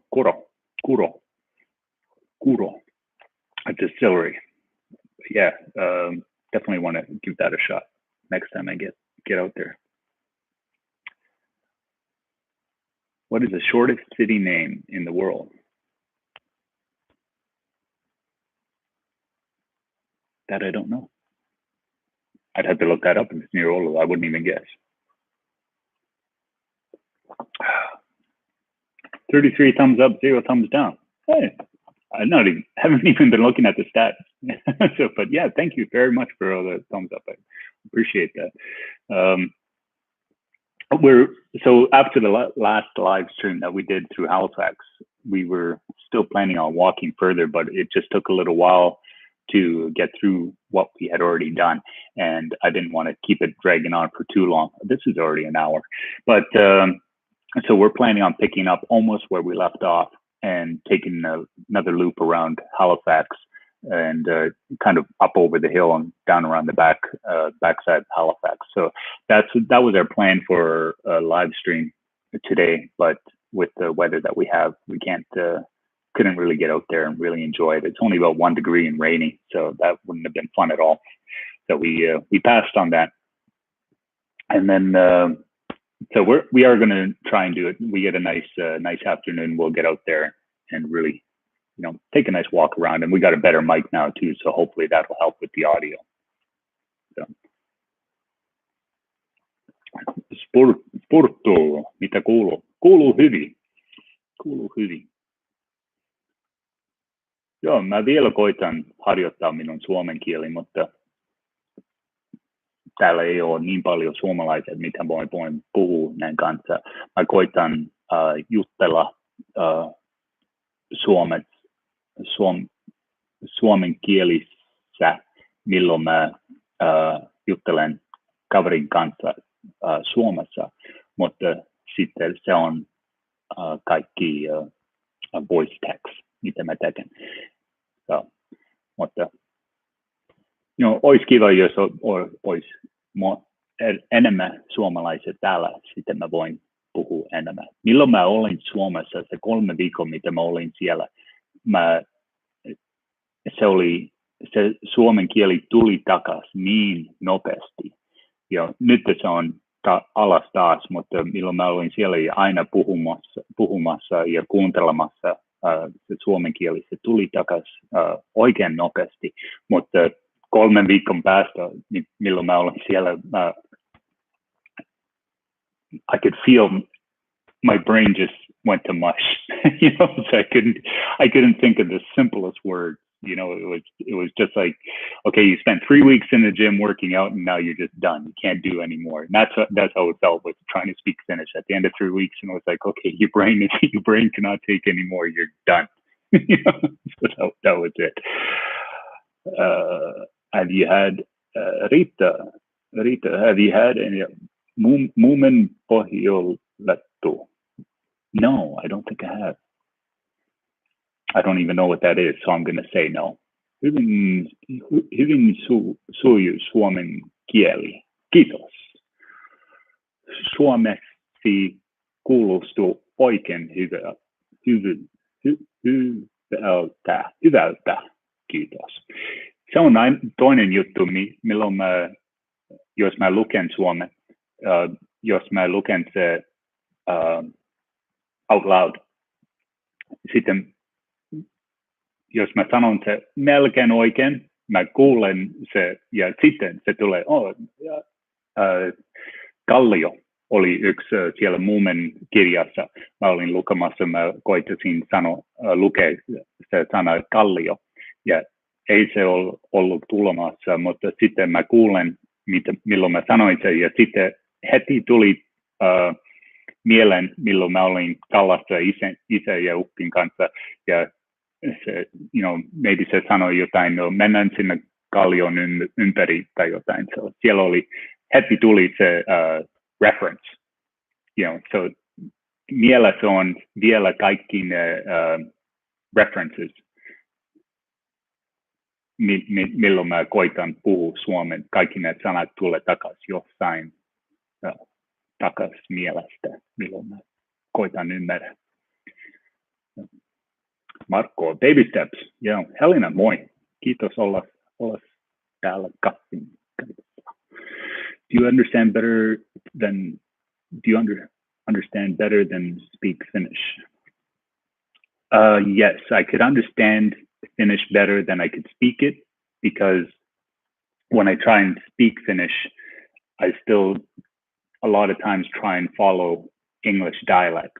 a distillery. But yeah, definitely want to give that a shot next time I get out there. What is the shortest city name in the world? That I don't know. I'd have to look that up if it's near Oulu. I wouldn't even guess. 33 thumbs up, 0 thumbs down. Hey, haven't even been looking at the stats. So, but yeah, thank you very much for all the thumbs up. I appreciate that. So after the last live stream that we did through Halifax, we were still planning on walking further, but it just took a little while to get through what we had already done, and I didn't want to keep it dragging on for too long. This is already an hour, but so we're planning on picking up almost where we left off and taking another loop around Halifax and kind of up over the hill and down around the backside of Halifax. So that was our plan for a live stream today, but with the weather that we have, we couldn't really get out there and really enjoy it. It's only about 1 degree and rainy, so that wouldn't have been fun at all. So we passed on that, and then so we are going to try and do it. We get a nice afternoon. We'll get out there and really, take a nice walk around. And we got a better mic now too, so hopefully that will help with the audio. So. Sportto, mitä kuuluu? Kuuluu hyvin. Kuuluu hyvin. Joo, mä vielä koitan harjoittaa minun suomen kieli, mutta täällä ei ole niin paljon suomalaisia, mitä voin puhua näin kanssa. Mä koitan jutella suomen kielissä, milloin mä juttelen kaverin kanssa Suomessa, mutta sitten se on kaikki voice text, mitä mä teen. So, mutta olisi kiva, jos olisi enemmän suomalaisia täällä, sitten mä voin puhua enemmän. Milloin mä olin Suomessa, se 3 viikkoa, mitä mä olin siellä, se suomen kieli tuli takaisin niin nopeasti. Ja nyt se on alas taas, mutta milloin mä olin siellä aina puhumassa ja kuuntelemassa se suomen kieli, se tuli takaisin oikein nopeasti, mutta 3 viikon päästä, milloin mä olin siellä, I could feel my brain just went to mush, so I couldn't think of the simplest words. It was just like, okay, you spent 3 weeks in the gym working out and now you're just done. You can't do anymore. And that's how it felt with trying to speak Finnish at the end of 3 weeks. And it was like, okay, your brain cannot take anymore. You're done. So that was it. Have you had, Rita, have you had any Muumen pohjolattu? No, I don't think I have. I don't even know what that is, so I'm going to say no. Hyvin suju suomen kieli. Kiitos. Suomeksi kuulostuu oikein hyvältä. Kiitos. Se on toinen juttu, milloin jos mä luken suomen, jos mä luken se out loud, sitten jos mä sanon se melkein oikein, mä kuulen se ja sitten se tulee, Kallio oli yksi siellä Muumen kirjassa. Mä olin lukemassa, mä koittasin lukea se sana Kallio ja ei se ollut tulemassa, mutta sitten mä kuulen, milloin mä sanoin sen ja sitten heti tuli mieleen, milloin mä olin Kallassa isä ja Ukkin kanssa ja se, maybe se sanoi jotain, mennään sinne kallion ympäri tai jotain. So, siellä heti tuli se reference. So mielessä on vielä kaikki ne references, milloin mä koitan puhua suomen. Kaikki ne sanat tulee takaisin jossain takaisin mielestä, milloin mä koitan ymmärrä. Marko, baby steps. Helena, moi. Kiitos olla täällä kasvin. Do you understand better than understand better than speak Finnish? Yes, I could understand Finnish better than I could speak it, because when I try and speak Finnish, I still a lot of times try and follow English dialect,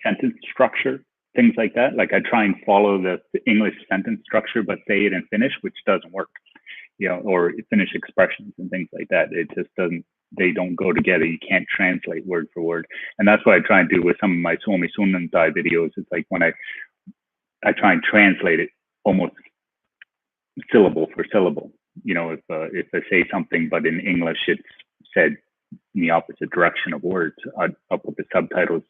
sentence structure, things like that. Like I try and follow the English sentence structure, but say it in Finnish, which doesn't work, or Finnish expressions and things like that. It just doesn't, they don't go together. You can't translate word for word. And that's what I try and do with some of my Suomi Sunnuntai videos. It's like when I try and translate it almost syllable for syllable. If I say something, but in English it's said in the opposite direction of words, I'll put the subtitles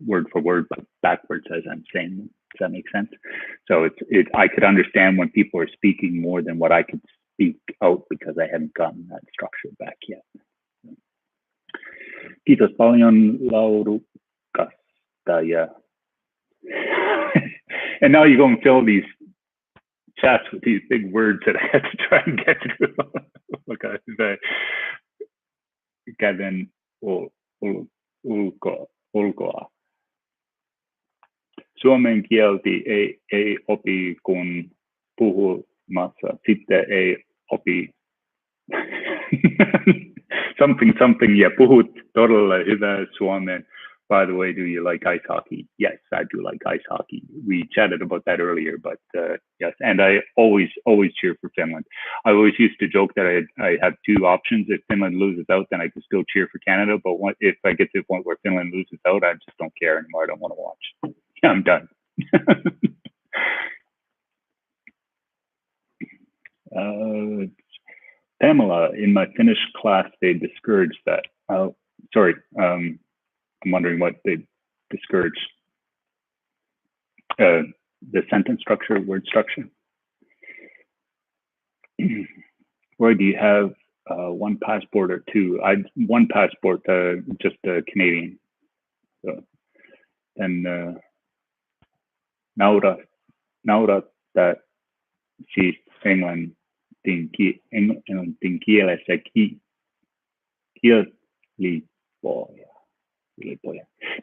word for word, but backwards as I'm saying them. Does that make sense? So I could understand when people are speaking more than what I could speak out, because I hadn't gotten that structure back yet. Kiitos paljon laadukasta ja and now you go and fill these chats with these big words that I had to try and get through. Okay, käden ulkoa. Suomen kielti ei opi kun puhumassa, sitten ei opi something. Yeah, puhut todella hyvää suomen. By the way, do you like ice hockey? Yes, I do like ice hockey. We chatted about that earlier, but yes, and I always cheer for Finland. I always used to joke that I have two options. If Finland loses out, then I can still cheer for Canada. But if I get to the point where Finland loses out, I just don't care anymore. I don't want to watch. I'm done. Pamela, in my Finnish class, they discouraged that. Sorry, I'm wondering what they discouraged. The sentence structure, word structure. Roy, do you have one passport or two? One passport, just Canadian. So, and naurattaa siis englannin kielessä kielipohja.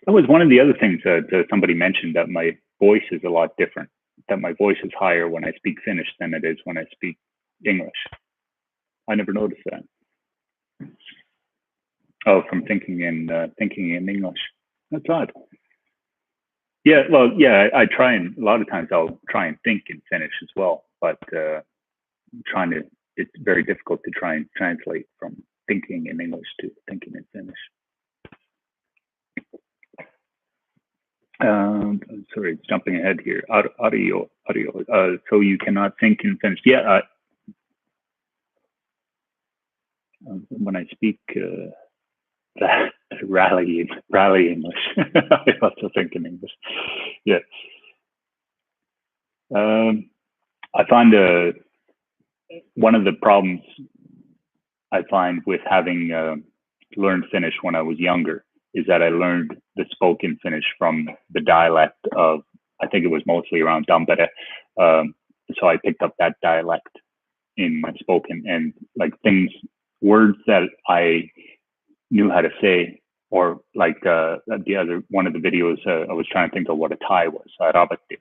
That was one of the other things that somebody mentioned, that my voice is a lot different, that my voice is higher when I speak Finnish than it is when I speak English. I never noticed that. Oh, from thinking in English. That's odd. Yeah, well, yeah, I try, and a lot of times I'll try and think in Finnish as well, but it's very difficult to try and translate from thinking in English to thinking in Finnish. Sorry, it's jumping ahead here. Audio. So you cannot think in Finnish. Yeah. When I speak rally English, I also think in English. Yeah. I find one of the problems I find with having learned Finnish when I was younger is that I learned the spoken Finnish from the dialect of, I think it was mostly around Tampere. So I picked up that dialect in my spoken, and like words that I knew how to say, or like one of the videos, I was trying to think of what a tie was. Ravatti.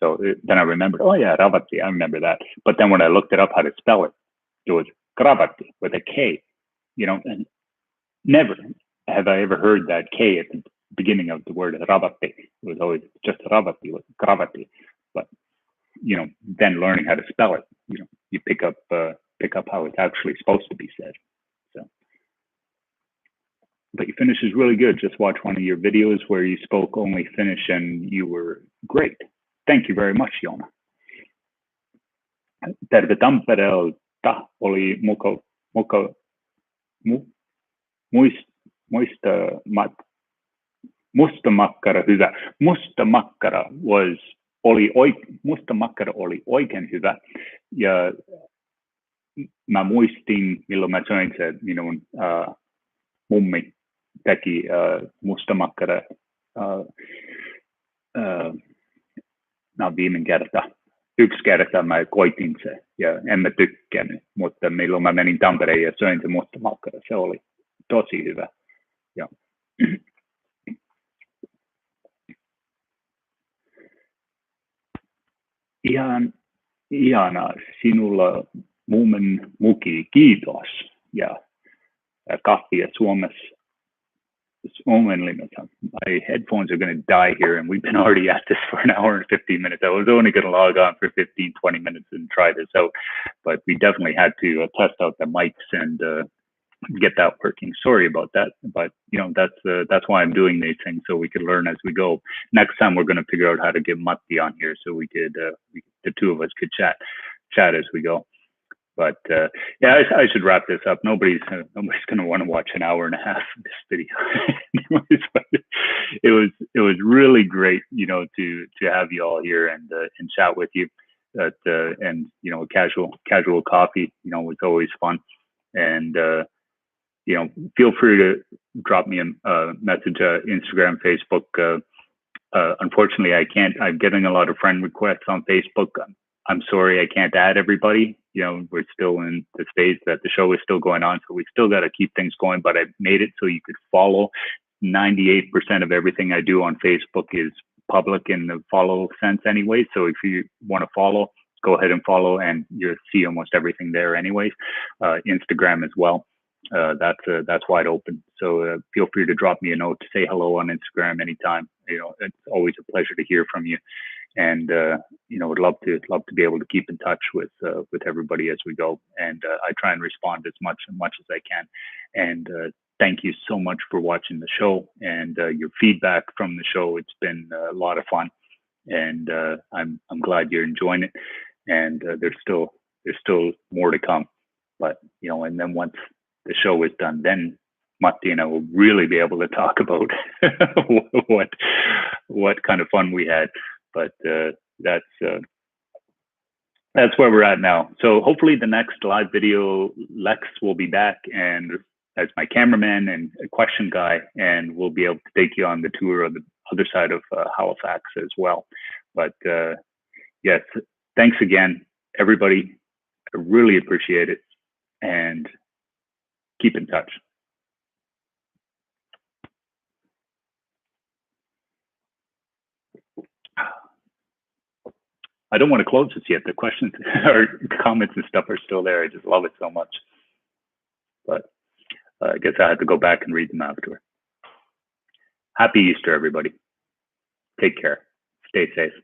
So then I remembered, oh yeah, ravatti, I remember that. But then when I looked it up how to spell it, it was kravatti with a K, and never have I ever heard that K at the beginning of the word ravatti. It was always just ravatti with kravatti. But, then learning how to spell it, you pick up how it's actually supposed to be said. So, but your Finnish is really good. Just watch one of your videos where you spoke only Finnish and you were great. Thank you very much, Joona. Terve Tampereelta, oli mustamakkara hyvä. Mustamakkara oli oikein hyvä. Ja mä muistin, milloin mä söin se, minun mummi teki mustamakkara viime kerta. yksi kerta mä koitin se ja en mä tykkännyt, mutta milloin mä menin Tampereen ja söin se mustamakkara, se oli tosi hyvä. Ja. Ihan ihanaa sinulla muki, kiitos. Ja kahvia Suomessa. My headphones are going to die here, and we've been already at this for an hour and 15 minutes. I was only going to log on for 15, 20 minutes and try this out, but we definitely had to test out the mics and get that working. Sorry about that, but that's why I'm doing these things, so we could learn as we go. Next time we're going to figure out how to get Matti on here so we could the two of us could chat as we go. But yeah, I should wrap this up. Nobody's going to want to watch an hour and a half of this video. Anyways, but it was really great, to have you all here and chat with you. And casual coffee, was always fun. And feel free to drop me a message, Instagram, Facebook. Unfortunately, I can't. I'm getting a lot of friend requests on Facebook. I'm sorry, I can't add everybody. We're still in the stage that the show is still going on, so we still got to keep things going. But I made it so you could follow. 98% of everything I do on Facebook is public in the follow sense anyway. So if you want to follow, go ahead and follow, and you'll see almost everything there anyways. Instagram as well. That's wide open. So feel free to drop me a note to say hello on Instagram anytime. It's always a pleasure to hear from you. And would love to be able to keep in touch with everybody as we go. And I try and respond as much as I can. And thank you so much for watching the show and your feedback from the show. It's been a lot of fun, and I'm glad you're enjoying it. And there's still more to come. But and then once the show is done, then Matti and I will really be able to talk about what kind of fun we had. But that's where we're at now. So hopefully the next live video, Lex will be back and as my cameraman and a question guy, and we'll be able to take you on the tour of the other side of Halifax as well. But yes, thanks again, everybody. I really appreciate it, and keep in touch. I don't want to close this yet. The questions or comments and stuff are still there. I just love it so much. But I guess I have to go back and read them after. Happy Easter, everybody. Take care. Stay safe.